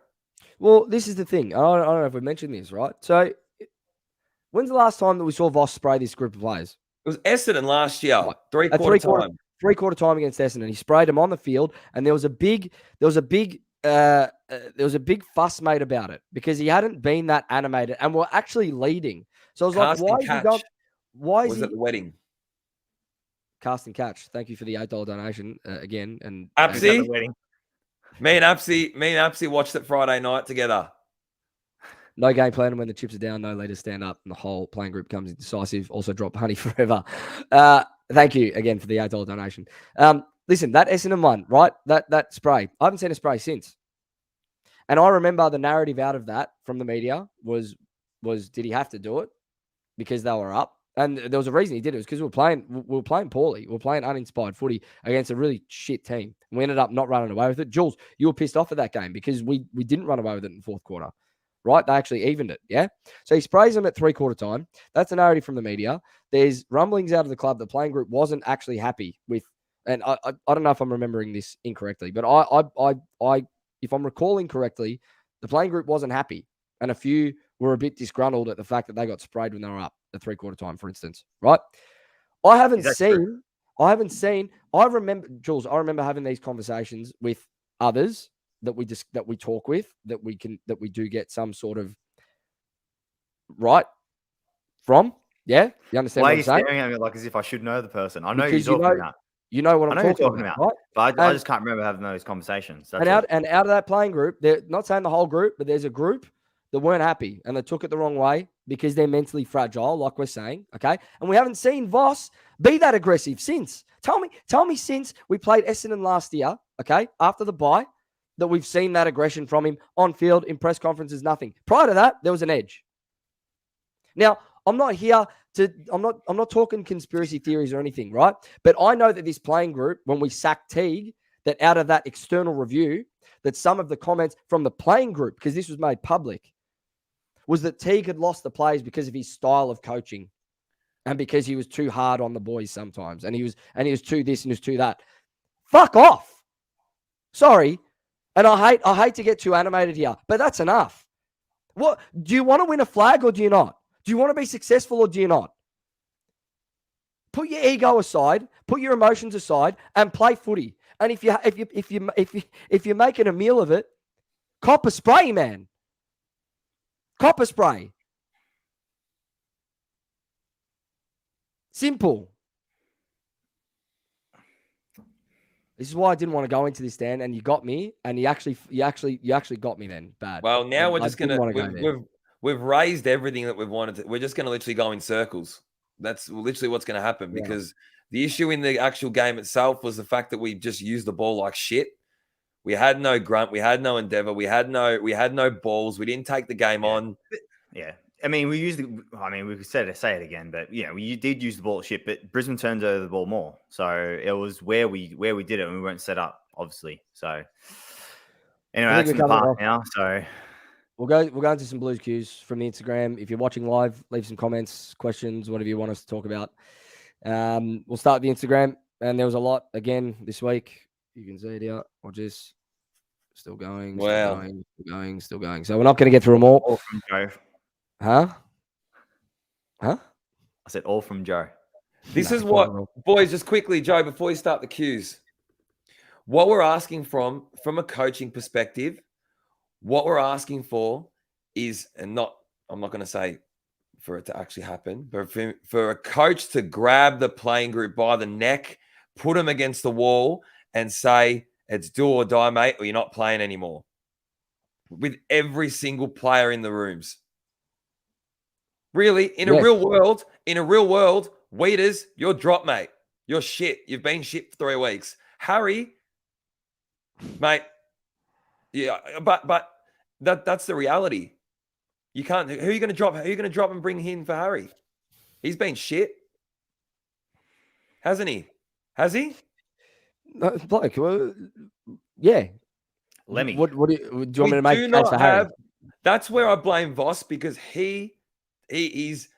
Well, this is the thing. I don't know if we mentioned this, right? So, when's the last time that we saw Voss spray this group of players? It was Essendon last year, Right. three-quarter time. Against Essendon. He sprayed them on the field, and there was a big fuss made about it because he hadn't been that animated, and we're actually leading. So I was like, why is he at the wedding? Cast and catch. Thank you for the $8 donation again. And Apsy, me and Apsy watched it Friday night together. No game plan, and when the chips are down, no leaders stand up, and the whole playing group comes decisive. Also, drop honey forever. Thank you again for the $8 donation. Listen, that Essendon one, right? That spray. I haven't seen a spray since. And I remember the narrative out of that from the media was did he have to do it because they were up? And there was a reason he did it. It was because we were playing poorly. We were playing uninspired footy against a really shit team. We ended up not running away with it. Jules, you were pissed off at that game because we didn't run away with it in the fourth quarter. Right? They actually evened it. Yeah. So he sprays them at 3/4 time. That's the narrative from the media. There's rumblings out of the club. The playing group wasn't actually happy with, and I don't know if I'm remembering this incorrectly, but I if I'm recalling correctly, the playing group wasn't happy. And a few were a bit disgruntled at the fact that they got sprayed when they were up at 3/4 time, for instance. Right? I remember, Jules, I remember having these conversations with others that we talk with, that we do get some sort of right from. Yeah, you understand Why what are you I'm saying? staring at me like as if I should know the person? I know Because you're talking about. You know what I know I'm talking about, right? But I just can't remember having those conversations. And out of that playing group, they're not saying the whole group, but there's a group that weren't happy and they took it the wrong way because they're mentally fragile, like we're saying. Okay, and we haven't seen Voss be that aggressive since. Tell me since we played Essendon last year, okay, after the bye, that we've seen that aggression from him on field, in press conferences, nothing. Prior to that, there was an edge. Now, I'm not talking conspiracy theories or anything, right? But I know that this playing group, when we sacked Teague, that out of that external review, that some of the comments from the playing group, because this was made public, was that Teague had lost the players because of his style of coaching and because he was too hard on the boys sometimes. And he was too this and he was too that. Fuck off. Sorry. And I hate to get too animated here, but that's enough. What do you want to win a flag or do you not? Do you want to be successful or do you not? Put your ego aside, put your emotions aside, and play footy. And if you're making a meal of it, copper spray, man. Copper spray. Simple. This is why I didn't want to go into this, Dan, and you got me, and you actually got me then bad. Well, now And we're I just didn't gonna wanna go there. we've raised everything that we've wanted to. We're just gonna literally go in circles. That's literally what's gonna happen Yeah. because the issue in the actual game itself was the fact that we just used the ball like shit. We had no grunt, we had no endeavor, we had no balls. We didn't take the game on. Yeah. I mean, we could say it again, but we did use the ball at shit, but Brisbane turns over the ball more. So it was where we did it and we weren't set up, obviously. So anyway, that's in the past now. So we'll go into some Blues cues from the Instagram. If you're watching live, leave some comments, questions, whatever you want us to talk about. We'll start with the Instagram, and there was a lot again this week. You can see it here. Watch this. Still going. Wow. Still going. So we're not going to get through them all. All from Joe. Huh? I said all from Joe. This is what, boys, just quickly, Joe, before we start the cues, what we're asking from a coaching perspective, what we're asking for is, I'm not going to say for it to actually happen, but for a coach to grab the playing group by the neck, put them against the wall and say, it's do or die, mate, or you're not playing anymore. With every single player in the rooms. Really, in a real world, Weeders, you're drop, mate. You're shit. You've been shit for 3 weeks. Harry, mate, yeah, but that's the reality. You can't. Who are you going to drop? Who are you going to drop and bring in for Harry? He's been shit, hasn't he? Has he? Bloke, well, yeah. Lemmy. What do you want me to make a case for Harry? That's where I blame Voss because he's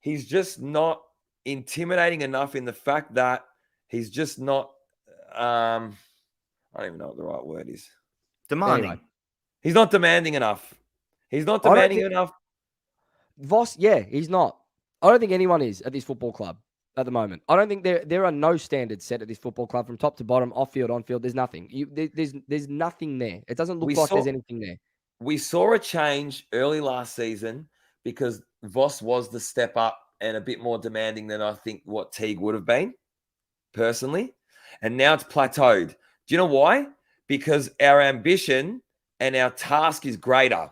just not intimidating enough in the fact that he's just not. I don't even know what the right word is. Demanding. Anyway. He's not demanding enough. He's not demanding enough. Voss, yeah, he's not. I don't think anyone is at this football club at the moment. I don't think there are no standards set at this football club from top to bottom, off field, on field. There's nothing. There's nothing there. It doesn't look like there's anything there. We saw a change early last season because Voss was the step up and a bit more demanding than I think what Teague would have been, personally. And now it's plateaued. Do you know why? Because our ambition and our task is greater.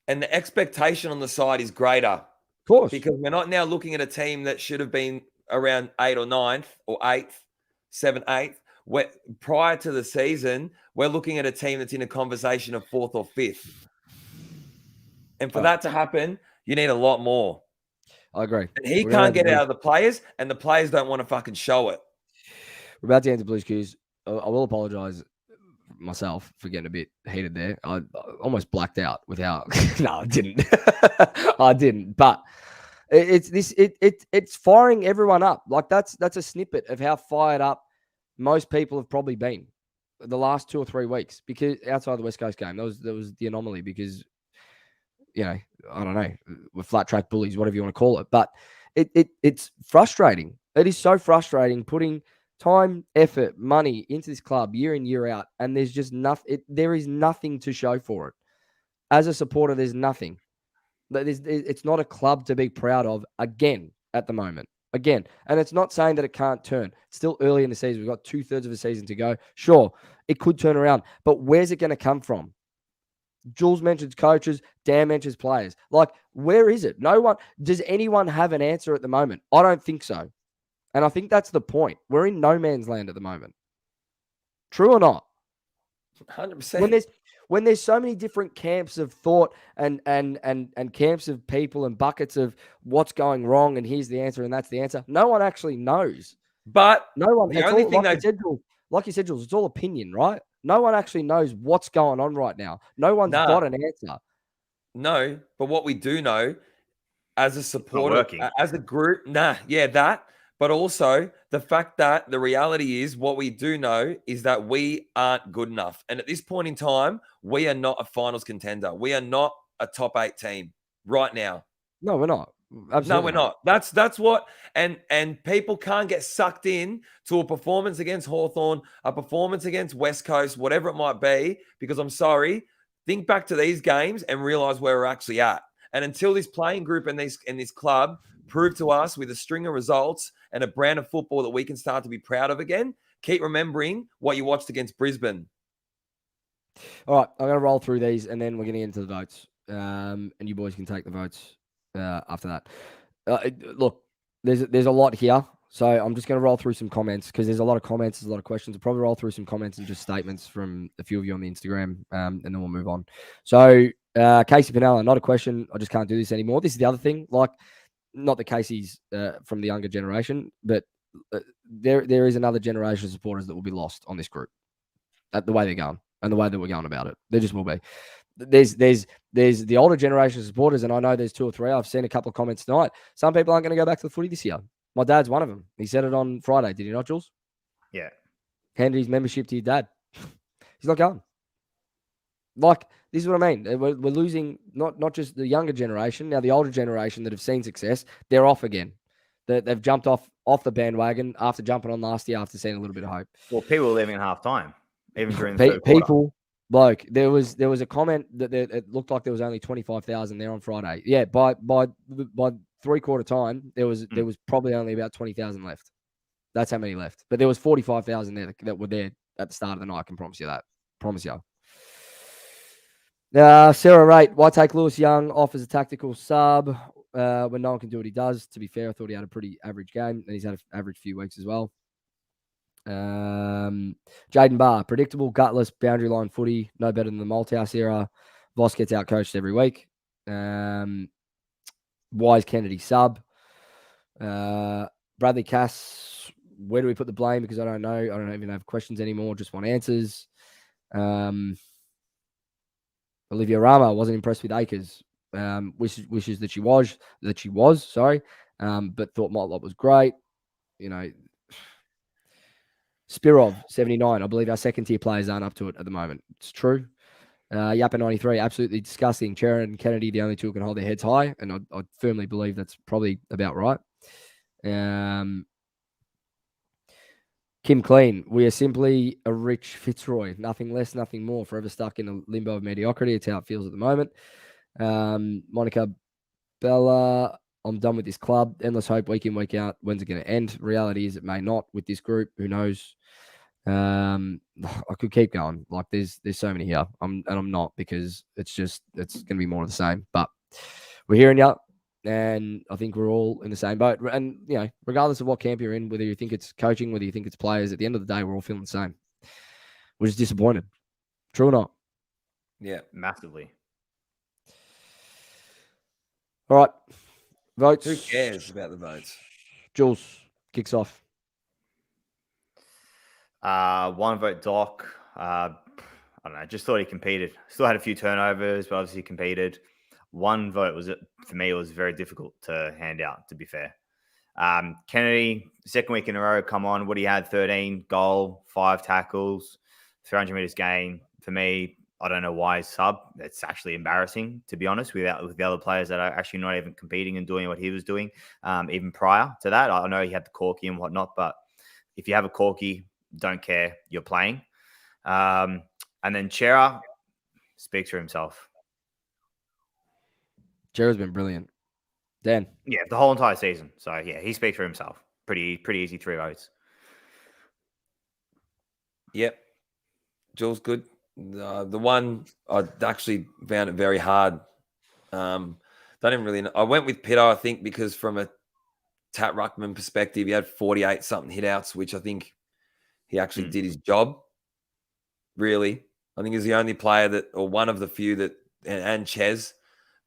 And the expectation on the side is greater. Of course. Because we're not now looking at a team that should have been around 8th or 9th or 8th, 7th, 8th. Prior to the season, we're looking at a team that's in a conversation of 4th or 5th. And for that to happen, you need a lot more. I agree. And he can't get it out of the players, and the players don't want to fucking show it. We're about to enter Blues cues. I will apologise myself for getting a bit heated there. I almost blacked out with how. No, I didn't. I didn't. But it's firing everyone up. Like that's a snippet of how fired up most people have probably been the last 2 or 3 weeks. Because outside the West Coast game, that was the anomaly. Because I don't know, we're flat track bullies, whatever you want to call it. But it's frustrating. It is so frustrating putting time, effort, money into this club year in, year out, and there's just nothing. There is nothing to show for it. As a supporter, there's nothing. It's not a club to be proud of again at the moment. Again, and it's not saying that it can't turn. It's still early in the season. We've got 2/3 of the season to go. Sure, it could turn around, but where's it going to come from? Jules mentions coaches, Dan mentions players. Like, where is it? No one. Does anyone have an answer at the moment? I don't think so. And I think that's the point. We're in no man's land at the moment. True or not? 100%. When there's so many different camps of thought and camps of people and buckets of what's going wrong and here's the answer and that's the answer. No one actually knows. But no one. The only thing like you said, Jules, it's all opinion, right? No one actually knows what's going on right now. No one's got an answer. No, but what we do know as a supporter, as a group, that. But also the fact that the reality is what we do know is that we aren't good enough. And at this point in time, we are not a finals contender. We are not a top 8 team right now. No, we're not. Absolutely No, we're not. That's what, and people can't get sucked in to a performance against Hawthorn, a performance against West Coast, whatever it might be, because I'm sorry, think back to these games and realize where we're actually at. And until this playing group and this club prove to us with a string of results and a brand of football that we can start to be proud of again, keep remembering what you watched against Brisbane. All right, I'm going to roll through these, and then we're going to get into the votes. And you boys can take the votes after that. Look, there's a lot here, so I'm just going to roll through some comments because there's a lot of comments, there's a lot of questions. I'll probably roll through some comments and just statements from a few of you on the Instagram, and then we'll move on. So, Casey Pinella, not a question. I just can't do this anymore. This is the other thing. Like, not that Casey's from the younger generation, but there is another generation of supporters that will be lost on this group at the way they're going and the way that we're going about it. There just will be. There's the older generation of supporters, and I know there's 2 or 3. I've seen a couple of comments tonight. Some people aren't going to go back to the footy this year. My dad's one of them. He said it on Friday. Did he not, Jules? Yeah. Handed his membership to your dad. He's not going. Like, this is what I mean. We're losing not just the younger generation, now the older generation that have seen success, they're off again. They've jumped off the bandwagon after jumping on last year after seeing a little bit of hope. Well, people were leaving at half time, even during the third quarter. People, bloke, there was a comment that it looked like there was only 25,000 there on Friday. Yeah, by 3/4 time, there was probably only about 20,000 left. That's how many left. But there was 45,000 there that were there at the start of the night. I can promise you that. Promise you. Sarah Rate, why take Lewis Young off as a tactical sub when no one can do what he does? To be fair, I thought he had a pretty average game, and he's had an average few weeks as well. Jaden Barr, predictable, gutless, boundary line footy, no better than the Malthouse era. Voss gets out coached every week. Wise Kennedy sub. Bradley Cass, where do we put the blame? Because I don't know. I don't even have questions anymore. Just want answers. Olivia Rama, wasn't impressed with Akers. Wishes that she was, sorry. But thought Motlop was great. You know, Spirov, 79. I believe our second tier players aren't up to it at the moment. It's true. Yappa 93, absolutely disgusting. Charon and Kennedy, the only two who can hold their heads high, and I firmly believe that's probably about right. Kim Clean, we are simply a rich Fitzroy. Nothing less, nothing more. Forever stuck in a limbo of mediocrity. It's how it feels at the moment. Monica Bella, I'm done with this club. Endless hope week in, week out. When's it going to end? Reality is it may not with this group. Who knows? I could keep going. Like there's so many here. I'm not, because it's going to be more of the same. But we're hearing you, and I think we're all in the same boat. And you know, regardless of what camp you're in, whether you think it's coaching, whether you think it's players, at the end of the day, we're all feeling the same. We're just disappointed. True or not? Yeah, massively. All right. Votes. Who cares about the votes? Jules kicks off. 1 vote Doc. I don't know. Just thought he competed. Still had a few turnovers, but obviously competed. 1 vote for me. It was very difficult to hand out, to be fair. Kennedy, second week in a row, come on. What he had, 13 goal, 5 tackles, 300 meters gain. For me, I don't know why he's sub. It's actually embarrassing, to be honest, with the other players that are actually not even competing and doing what he was doing. Even prior to that, I know he had the corky and whatnot, but if you have a corky, don't care, you're playing. And then Chera speaks for himself. Chera's been brilliant. Dan. Yeah, the whole entire season. So yeah, he speaks for himself. Pretty easy 3 votes. Yep. Jules, good. The one I actually found it very hard. Don't even really know. I went with Pitto, I think, because from a Tat Ruckman perspective, he had 48 something hitouts, which I think he actually did his job. Really, I think he's the only player that, or one of the few that, and Ches,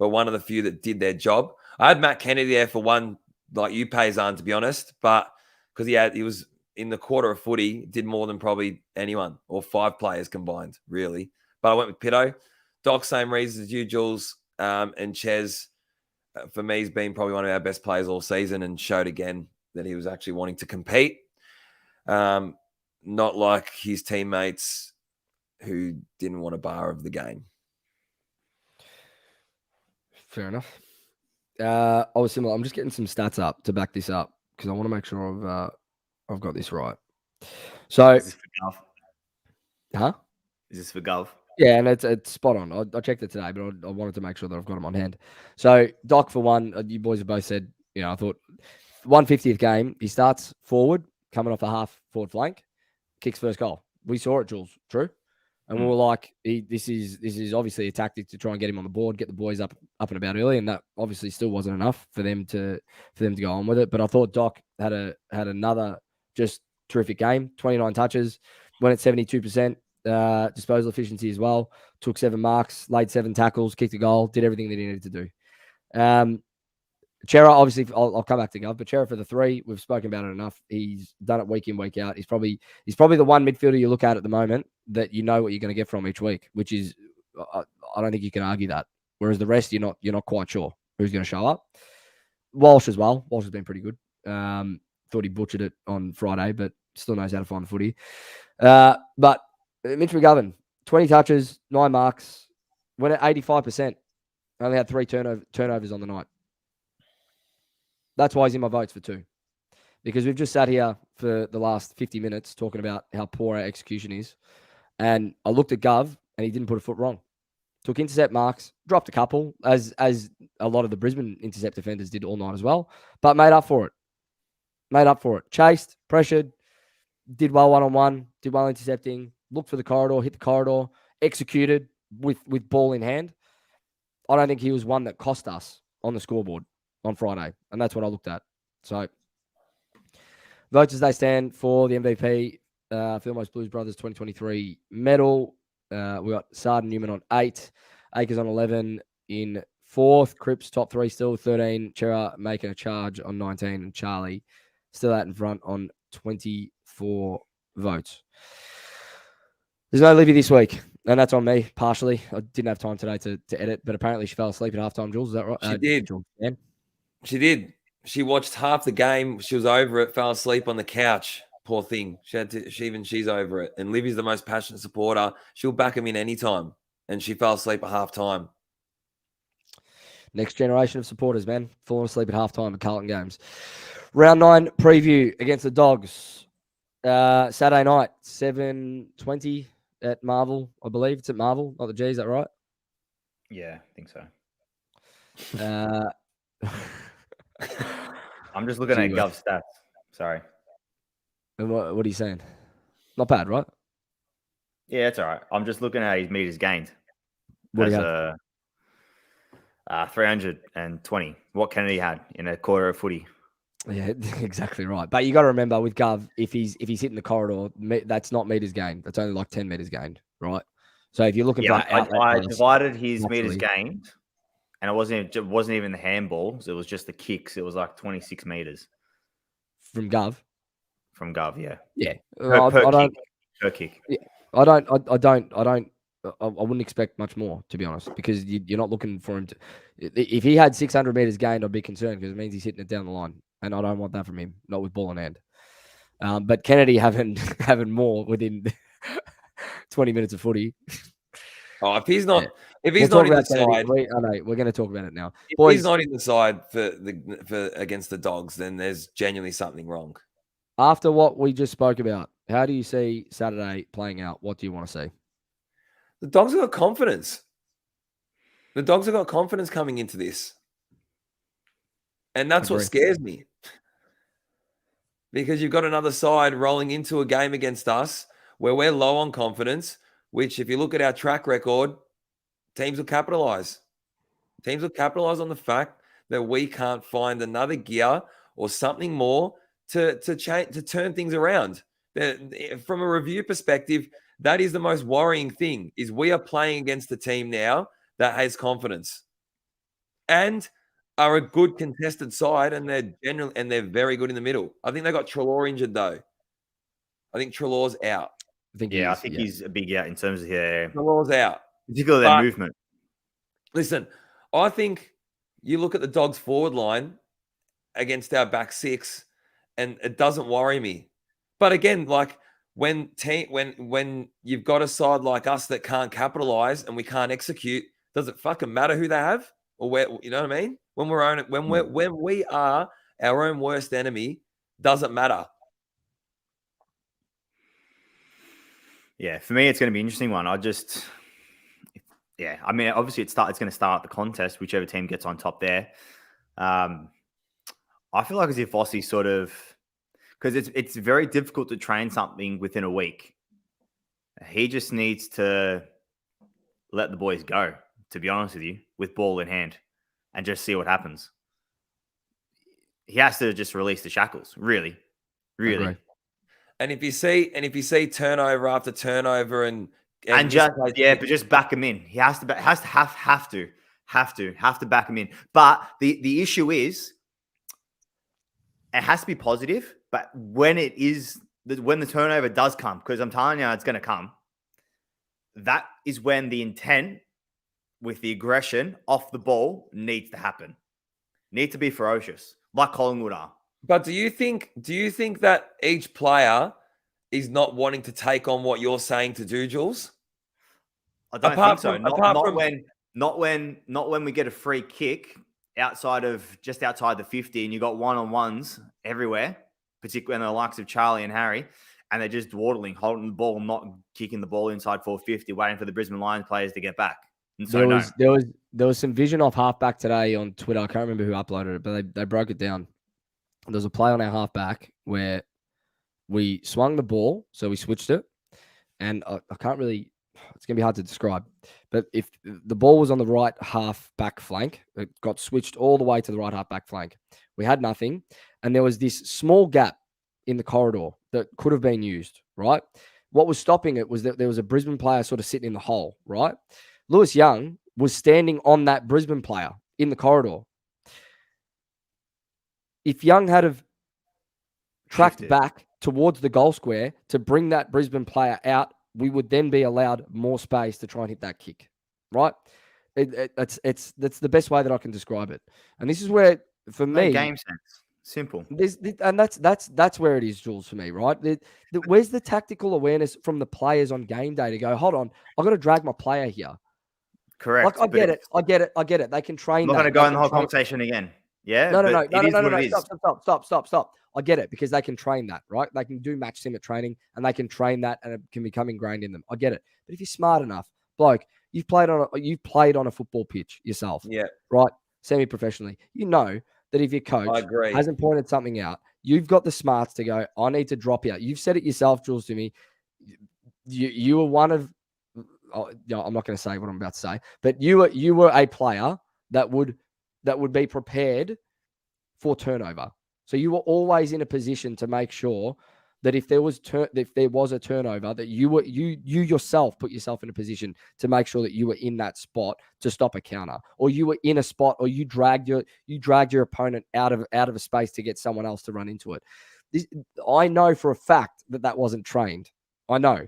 but one of the few that did their job. I had Matt Kennedy there for one, like you, Paysan, to be honest, but because he was in the quarter of footy, did more than probably anyone or 5 players combined, really. But I went with Pitto. Doc, same reasons as you, Jules, and Ches. For me, he's been probably one of our best players all season and showed again that he was actually wanting to compete. Not like his teammates who didn't want a bar of the game. Fair enough. I was similar. I'm just getting some stats up to back this up because I want to make sure I've got this right. So, Is this for Gov? huh? Is this for Gov? Yeah, and it's spot on. I checked it today, but I wanted to make sure that I've got them on hand. So, Doc, for one, you boys have both said, I thought 150th game, he starts forward, coming off a half forward flank, kicks first goal. We saw it, Jules. True. And we were like, this is obviously a tactic to try and get him on the board, get the boys up and about early, and that obviously still wasn't enough for them to go on with it. But I thought Doc had another just terrific game. 29 touches, went at 72%, disposal efficiency as well. Took 7 marks, laid 7 tackles, kicked a goal, did everything that he needed to do. Chera, obviously, I'll come back to Gov, but Chera for the 3, we've spoken about it enough. He's done it week in, week out. He's probably the one midfielder you look at the moment that you know what you're going to get from each week, which is I don't think you can argue that. Whereas the rest, you're not quite sure who's going to show up. Walsh as well. Walsh has been pretty good. Thought he butchered it on Friday, but still knows how to find the footy. But Mitch McGovern, 20 touches, 9 marks, went at 85%. Only had 3 turnovers on the night. That's why he's in my votes for 2. Because we've just sat here for the last 50 minutes talking about how poor our execution is. And I looked at Gov and he didn't put a foot wrong. Took intercept marks, dropped a couple, as a lot of the Brisbane intercept defenders did all night as well, but made up for it. Chased, pressured, did well one-on-one, did well intercepting, looked for the corridor, hit the corridor, executed with ball in hand. I don't think he was one that cost us on the scoreboard on Friday, and that's what I looked at. So, votes as they stand for the MVP, Philmos Blues Brothers 2023 medal. We got Sarden Newman on 8, Akers on 11 in 4th, Cripps top 3 still 13, Chera making a charge on 19, and Charlie still out in front on 24 votes. There's no Livy this week, and that's on me partially. I didn't have time today to edit, but apparently she fell asleep at halftime. Jules, is that right? She did. Jules, yeah. She did. She watched half the game. She was over it, fell asleep on the couch. Poor thing. She's over it. And Livy's the most passionate supporter. She'll back him in anytime. And she fell asleep at halftime. Next generation of supporters, man. Falling asleep at halftime at Carlton games. Round 9 preview against the Dogs. Saturday night, 7:20 at Marvel, I believe. It's at Marvel, not the G. Is that right? Yeah, I think so. Uh, I'm just looking at Gov stats. Sorry. And what are you saying? Not bad, right? Yeah, it's all right. I'm just looking at his meters gained. What do you That's 320. What Kennedy had in a quarter of footy. Yeah, exactly right. But you got to remember with Gov, if he's hitting the corridor, that's not meters gained. That's only like 10 meters gained, right? So if you're looking for I divided his meters naturally. gained, and it wasn't even the handballs. It was just the kicks. It was like 26 meters from Gov. from Gov. Yeah, Yeah, per kick. Yeah, I wouldn't expect much more, to be honest, because you're not looking for him to. If he had 600 meters gained, I'd be concerned because it means he's hitting it down the line, and I don't want that from him. Not with ball in hand. But Kennedy having more within 20 minutes of footy. Oh, if he's not, Yeah. if he's We'll not in talk the about side, Kennedy. I know we're going to talk about it now. if Boys, he's not in the side for against the Dogs, then there's genuinely something wrong. after what we just spoke about, how do you see Saturday playing out? What do you want to see? The Dogs have got confidence. The Dogs have got confidence coming into this. And that's what Agree. scares me. Because you've got another side rolling into a game against us where we're low on confidence, which if you look at our track record, teams will capitalize. Teams will capitalize on the fact that we can't find another gear or something more to change, to turn things around. From a review perspective, that is the most worrying thing, is we are playing against a team now that has confidence and are a good contested side, and they're very good in the middle. I think they got Treloar injured though. I think Treloar's out. I think I think he's a big out in terms of Treloar's out. particularly their movement. Listen, I think you look at the Dogs forward line against our back 6, and it doesn't worry me. But again, like when you've got a side like us that can't capitalize and we can't execute, does it fucking matter who they have? or you know what I mean? When we are our own worst enemy, doesn't matter. Yeah, for me, it's going to be an interesting one. I mean, obviously, it's going to start the contest, whichever team gets on top there. I feel like as if Vossi sort of, because it's very difficult to train something within a week. He just needs to let the boys go, to be honest with you, with ball in hand, and just see what happens. He has to just release the shackles, really. Agree. And if you see turnover after turnover and but just back him in. He has to have to back him in. But the issue is, it has to be positive. But when the turnover does come, because I'm telling you, it's going to come. That is when the intent with the aggression off the ball needs to happen. Need to be ferocious, like Collingwood are. But do you think that each player is not wanting to take on what you're saying to do, Jules? I don't think so. Not when we get a free kick just outside the 50, and you got one-on-ones everywhere, particularly in the likes of Charlie and Harry, and they're just dawdling, holding the ball, not kicking the ball inside 450, waiting for the Brisbane Lions players to get back. And so there was some vision off halfback today on Twitter. I can't remember who uploaded it, but they broke it down. There was a play on our halfback where we swung the ball, so we switched it, and I can't really. It's going to be hard to describe, but if the ball was on the right half back flank, it got switched all the way to the right half back flank. We had nothing, and there was this small gap in the corridor that could have been used, right? What was stopping it was that there was a Brisbane player sort of sitting in the hole, right? Lewis Young was standing on that Brisbane player in the corridor. If Young had have tracked back towards the goal square to bring that Brisbane player out, we would then be allowed more space to try and hit that kick, right? That's the best way that I can describe it. And this is where, for me, game sense, simple. And that's where it is, Jules, for me, right? Where's the tactical awareness from the players on game day to go, hold on, I've got to drag my player here. Correct. Like, I get it. They can train. I'm not going to go in the whole conversation again. Yeah. No. Stop. I get it, because they can train that, right? They can do match sim training, and they can train that, and it can become ingrained in them. I get it. But if you're smart enough, bloke, you've played on a football pitch yourself, yeah, right? Semi-professionally, you know that if your coach hasn't pointed something out, you've got the smarts to go, I need to drop out. You've said it yourself, Jules, to me. You were one of. I'm not going to say what I'm about to say, but you were a player that would be prepared for turnover. So you were always in a position to make sure that if there was a turnover, that you yourself put yourself in a position to make sure that you were in that spot to stop a counter, or you were in a spot, or you dragged your opponent out of a space to get someone else to run into it. I know for a fact that wasn't trained. I know.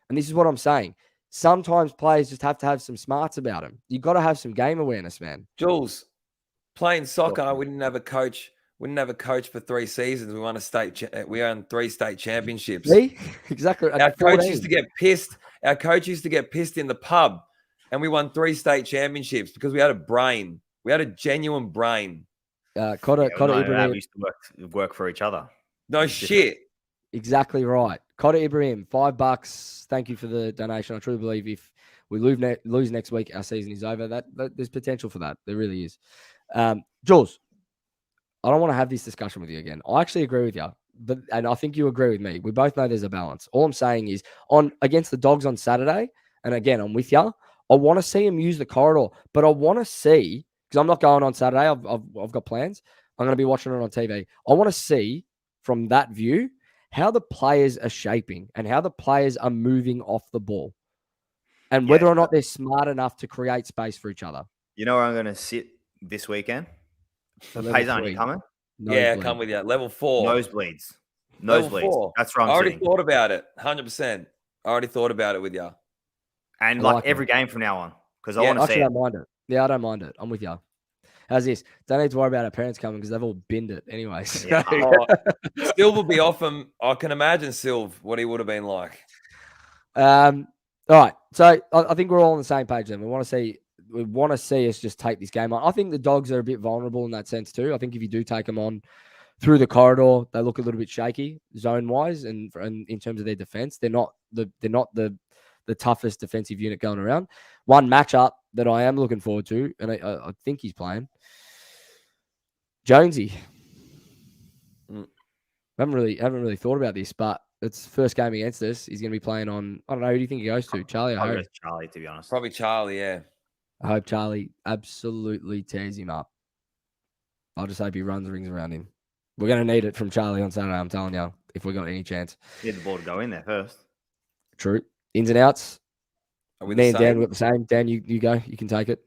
And this is what I'm saying. Sometimes players just have to have some smarts about them. You've got to have some game awareness, man. Jules, playing soccer, we didn't have a coach. We didn't have a coach for 3 seasons. We won we won 3 state championships. See? Exactly. Our coach used to get pissed. Our coach used to get pissed in the pub, and we won 3 state championships because we had a brain. We had a genuine brain. Cotter Ibrahim used to work for each other. No shit. Exactly right. Cotter Ibrahim, $5. Thank you for the donation. I truly believe if we lose next week, our season is over. That there's potential for that. There really is. Jules, I don't want to have this discussion with you again. I actually agree with you, and I think you agree with me. We both know there's a balance. All I'm saying is, against the Dogs on Saturday, and again, I'm with you. I want to see him use the corridor, but I want to see, because I'm not going on Saturday. I've got plans. I'm going to be watching it on TV. I want to see from that view how the players are shaping and how the players are moving off the ball, and whether or not they're smart enough to create space for each other. You know where I'm going to sit this weekend? Payzan, you coming? Yeah, come with you. Level 4. Nosebleeds. Level 4. That's right. I already thought about it. 100%. I already thought about it with you. And like every game from now on, because I want to see it. I don't mind it. Yeah, I don't mind it. I'm with you. How's this? Don't need to worry about our parents coming because they've all binned it anyways. Yeah. Silv will be off him. I can imagine Silv, what he would have been like. All right. So I think we're all on the same page then. We want to see we want to see us just take this game on. I think the Dogs are a bit vulnerable in that sense too. I think if you do take them on through the corridor, they look a little bit shaky zone wise, and in terms of their defense, they're not the toughest defensive unit going around. One matchup that I am looking forward to, and I think he's playing, Jonesy. I haven't really thought about this, but it's first game against us. He's going to be playing on. I don't know. Who do you think he goes to? Charlie. I'll go to Charlie, to be honest. Probably Charlie. Yeah. I hope Charlie absolutely tears him up. I'll just hope he runs rings around him. We're going to need it from Charlie on Saturday, I'm telling you, if we've got any chance. Need the ball to go in there first. True. Ins and outs. Are we Me the and Dan, same? we've got the same. Dan, you go. You can take it.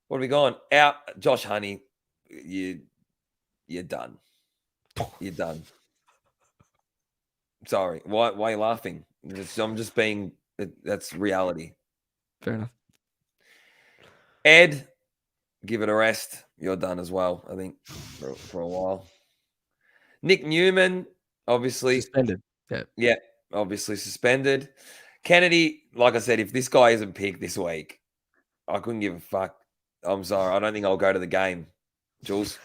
What are we going? Out. Josh Honey, you're done. You're done. Sorry. Why are you laughing? I'm just being, that's reality. Fair enough. Ed, give it a rest. You're done as well, I think, for a while. Nick Newman, obviously. Suspended. Yeah, obviously suspended. Kennedy, like I said, if this guy isn't picked this week, I couldn't give a fuck. I'm sorry. I don't think I'll go to the game, Jules.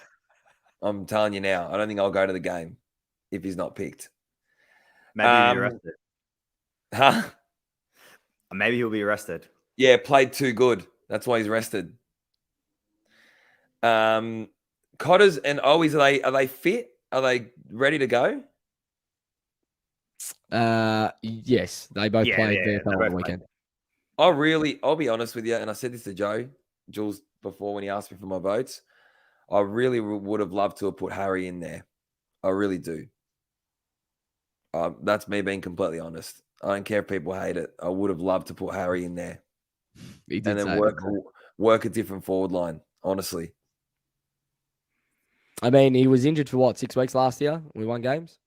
I'm telling you now, I don't think I'll go to the game if he's not picked. Maybe he'll be arrested. Huh? Maybe he'll be arrested. Yeah, played too good. That's why he's rested. Cotters and Owies, are they fit? Are they ready to go? Yes, they both played VFL on the weekend. I'll be honest with you, and I said this to Jules before when he asked me for my votes. I really would have loved to have put Harry in there. I really do. That's me being completely honest. I don't care if people hate it. I would have loved to put Harry in there. He did and then work a different forward line, honestly. I mean, he was injured for what, 6 weeks last year? We won games.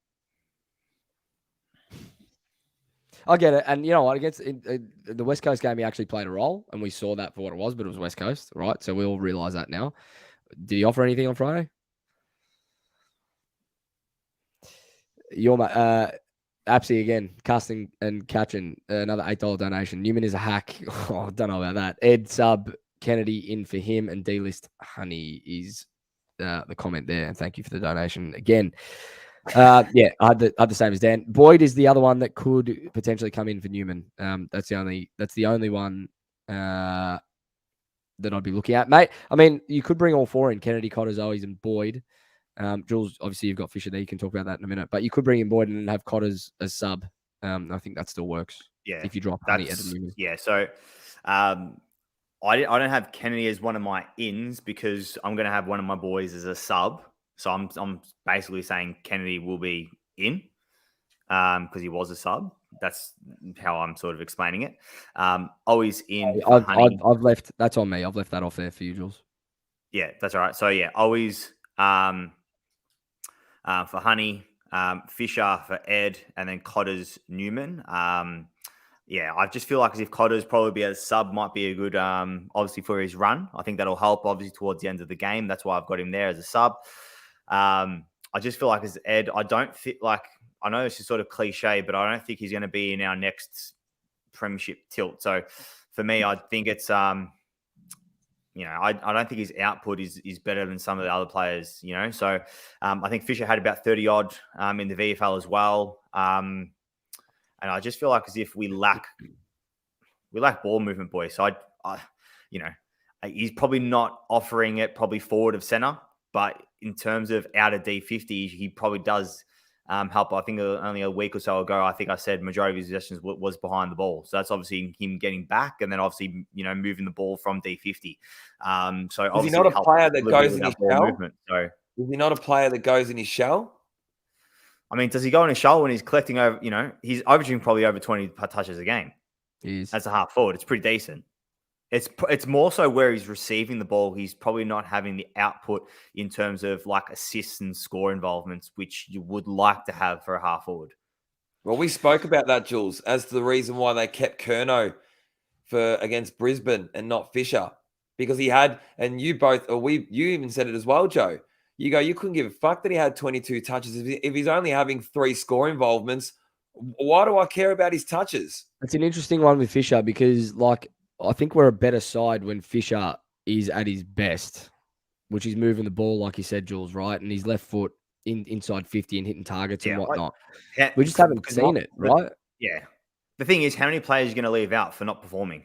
I get it. And you know what? Against the West Coast game, he actually played a role, and we saw that for what it was, but it was West Coast, right? So we all realise that now. Did he offer anything on Friday? Apsy again, casting and catching, another $8 donation. Newman is a hack. Oh, I don't know about that. Ed sub Kennedy in for him, and D-list Honey is the comment there. And thank you for the donation again. Yeah, I had the same as Dan. Boyd is the other one that could potentially come in for Newman. That's the only one that I'd be looking at, mate. I mean, you could bring all four in: Kennedy, Cotters, Owies, and Boyd. Jules, obviously, you've got Fisher there. You can talk about that in a minute. But you could bring in Boyd and have Cotters as sub. I think that still works. Yeah, if you drop Honey at the Newman. Yeah, so I don't have Kennedy as one of my ins because I'm going to have one of my boys as a sub. So I'm basically saying Kennedy will be in because he was a sub. That's how I'm sort of explaining it. Always in. I've left. That's on me. I've left that off there for you, Jules. Yeah, that's all right. So yeah, always for Honey, Fisher for Ed, and then Cotters Newman. Yeah, I just feel like as if Cotters probably be a sub might be a good, obviously for his run. I think that'll help obviously towards the end of the game. That's why I've got him there as a sub. I just feel like as Ed, I don't fit like, I know this is sort of cliche, but I don't think he's going to be in our next premiership tilt. So for me, I think it's, I don't think his output is better than some of the other players, So I think Fisher had about 30 odd in the VFL as well. And I just feel like as if we lack ball movement, boys. So he's probably not offering it probably forward of center, but in terms of out of D50, he probably does help. I think only a week or so ago, I think I said majority of his possessions was behind the ball. So that's obviously him getting back and then obviously, moving the ball from D50. So is he not a player that goes in his shell? Movement, so. Is he not a player that goes in his shell? I mean, does he go in his shell when he's collecting over, he's averaging probably over 20 touches a game. He is. As a half forward. It's pretty decent. It's more so where he's receiving the ball. He's probably not having the output in terms of like assists and score involvements, which you would like to have for a half forward. Well, we spoke about that, Jules, as to the reason why they kept Curnow against Brisbane and not Fisher, because he had, and you even said it as well, Joe. You couldn't give a fuck that he had 22 touches. If he's only having 3 score involvements, why do I care about his touches? It's an interesting one with Fisher because, like, I think we're a better side when Fisher is at his best, which is moving the ball, like you said, Jules, right? And his left foot inside 50 and hitting targets and whatnot. We just haven't seen it, right? Yeah. The thing is, how many players are you going to leave out for not performing?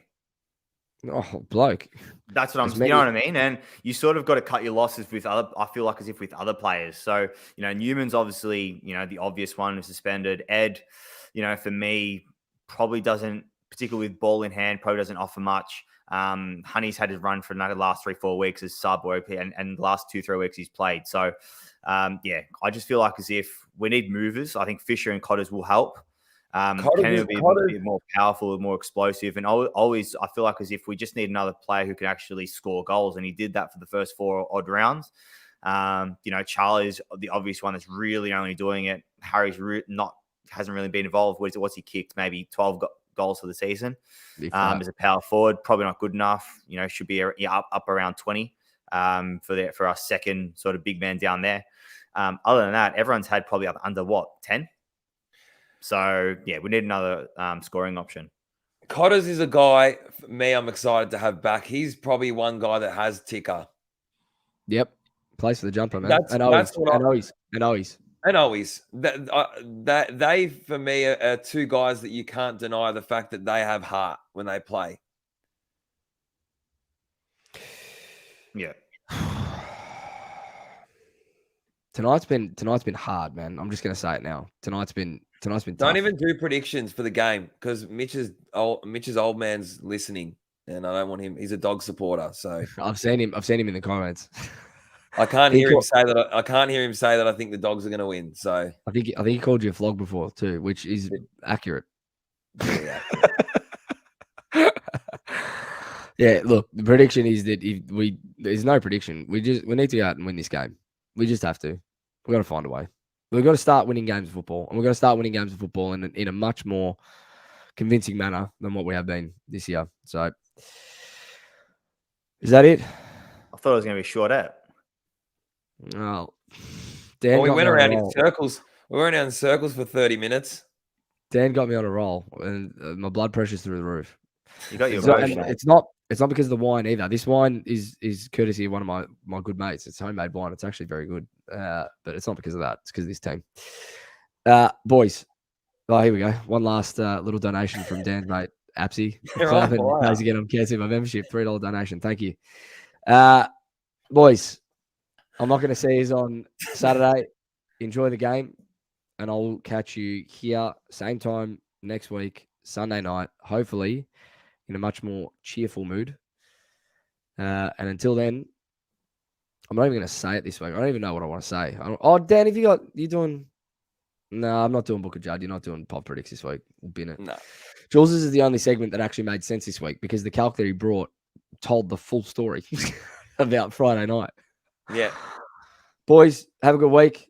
Oh, bloke. That's what you know what I mean? And you sort of got to cut your losses with other, I feel like as if with other players. So, Newman's obviously, the obvious one is suspended. Ed, for me, probably doesn't, particularly with ball in hand, probably doesn't offer much. Honey's had his run for the last 3-4 weeks as sub OP and the last 2-3 weeks he's played. So, I just feel like as if we need movers. I think Fisher and Cotters will help. Kenny will be a bit more powerful, more explosive. And always, I feel like as if we just need another player who can actually score goals. And he did that for the first 4 odd rounds. Charlie's the obvious one that's really only doing it. Harry's hasn't really been involved. What's he kicked? Maybe 12 goals for the season. As a power forward, probably not good enough. Should be up around 20 for our second sort of big man down there. Other than that, everyone's had probably up under 10. So, we need another scoring option. Cotters is a guy, for me, I'm excited to have back. He's probably one guy that has ticker. Yep. Plays for the jumper, man. And always. They, for me, are 2 guys that you can't deny the fact that they have heart when they play. Yeah. Tonight's been hard, man. I'm just gonna say it now. Tonight's been tough. Don't even do predictions for the game because Mitch's old man's listening, and I don't want him. He's a dog supporter, so I've seen him in the comments. I can't hear him say that. I can't hear him say that I think the Dogs are going to win. So I think he called you a flog before too, which is accurate. Yeah. Yeah, look, the prediction is that there's no prediction. We need to go out and win this game. We just have to. We've got to find a way. We've got to start winning games of football, and we've got to start winning games of football in a much more convincing manner than what we have been this year. So, is that it? I thought it was going to be short out. Oh, we went around in circles. We went around in circles for 30 minutes. Dan got me on a roll, and my blood pressure's through the roof. You got your it's not because of the wine either. This wine is courtesy of one of my good mates. It's homemade wine. It's actually very good. But it's not because of that. It's because of this team. Boys. Oh, here we go. One last little donation from Dan's mate, Apsy. Pays again on cancel my membership. $3 donation. Thank you. Boys, I'm not going to see you on Saturday. Enjoy the game. And I'll catch you here, same time next week, Sunday night, hopefully in a much more cheerful mood. And until then, I'm not even going to say it this week. I don't even know what I want to say. Dan, have you doing? No, I'm not doing Book of Judd. You're not doing Pop Predicts this week. We'll bin it. No. Jules is the only segment that actually made sense this week because the calc that he brought told the full story about Friday night. Yeah. Boys, have a good week.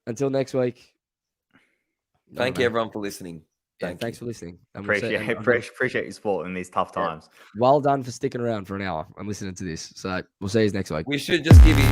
Until next week. Thank you, everyone, for listening. Thanks for listening. And appreciate your support in these tough times. Well done for sticking around for an hour and listening to this. So we'll see you next week. We should just give you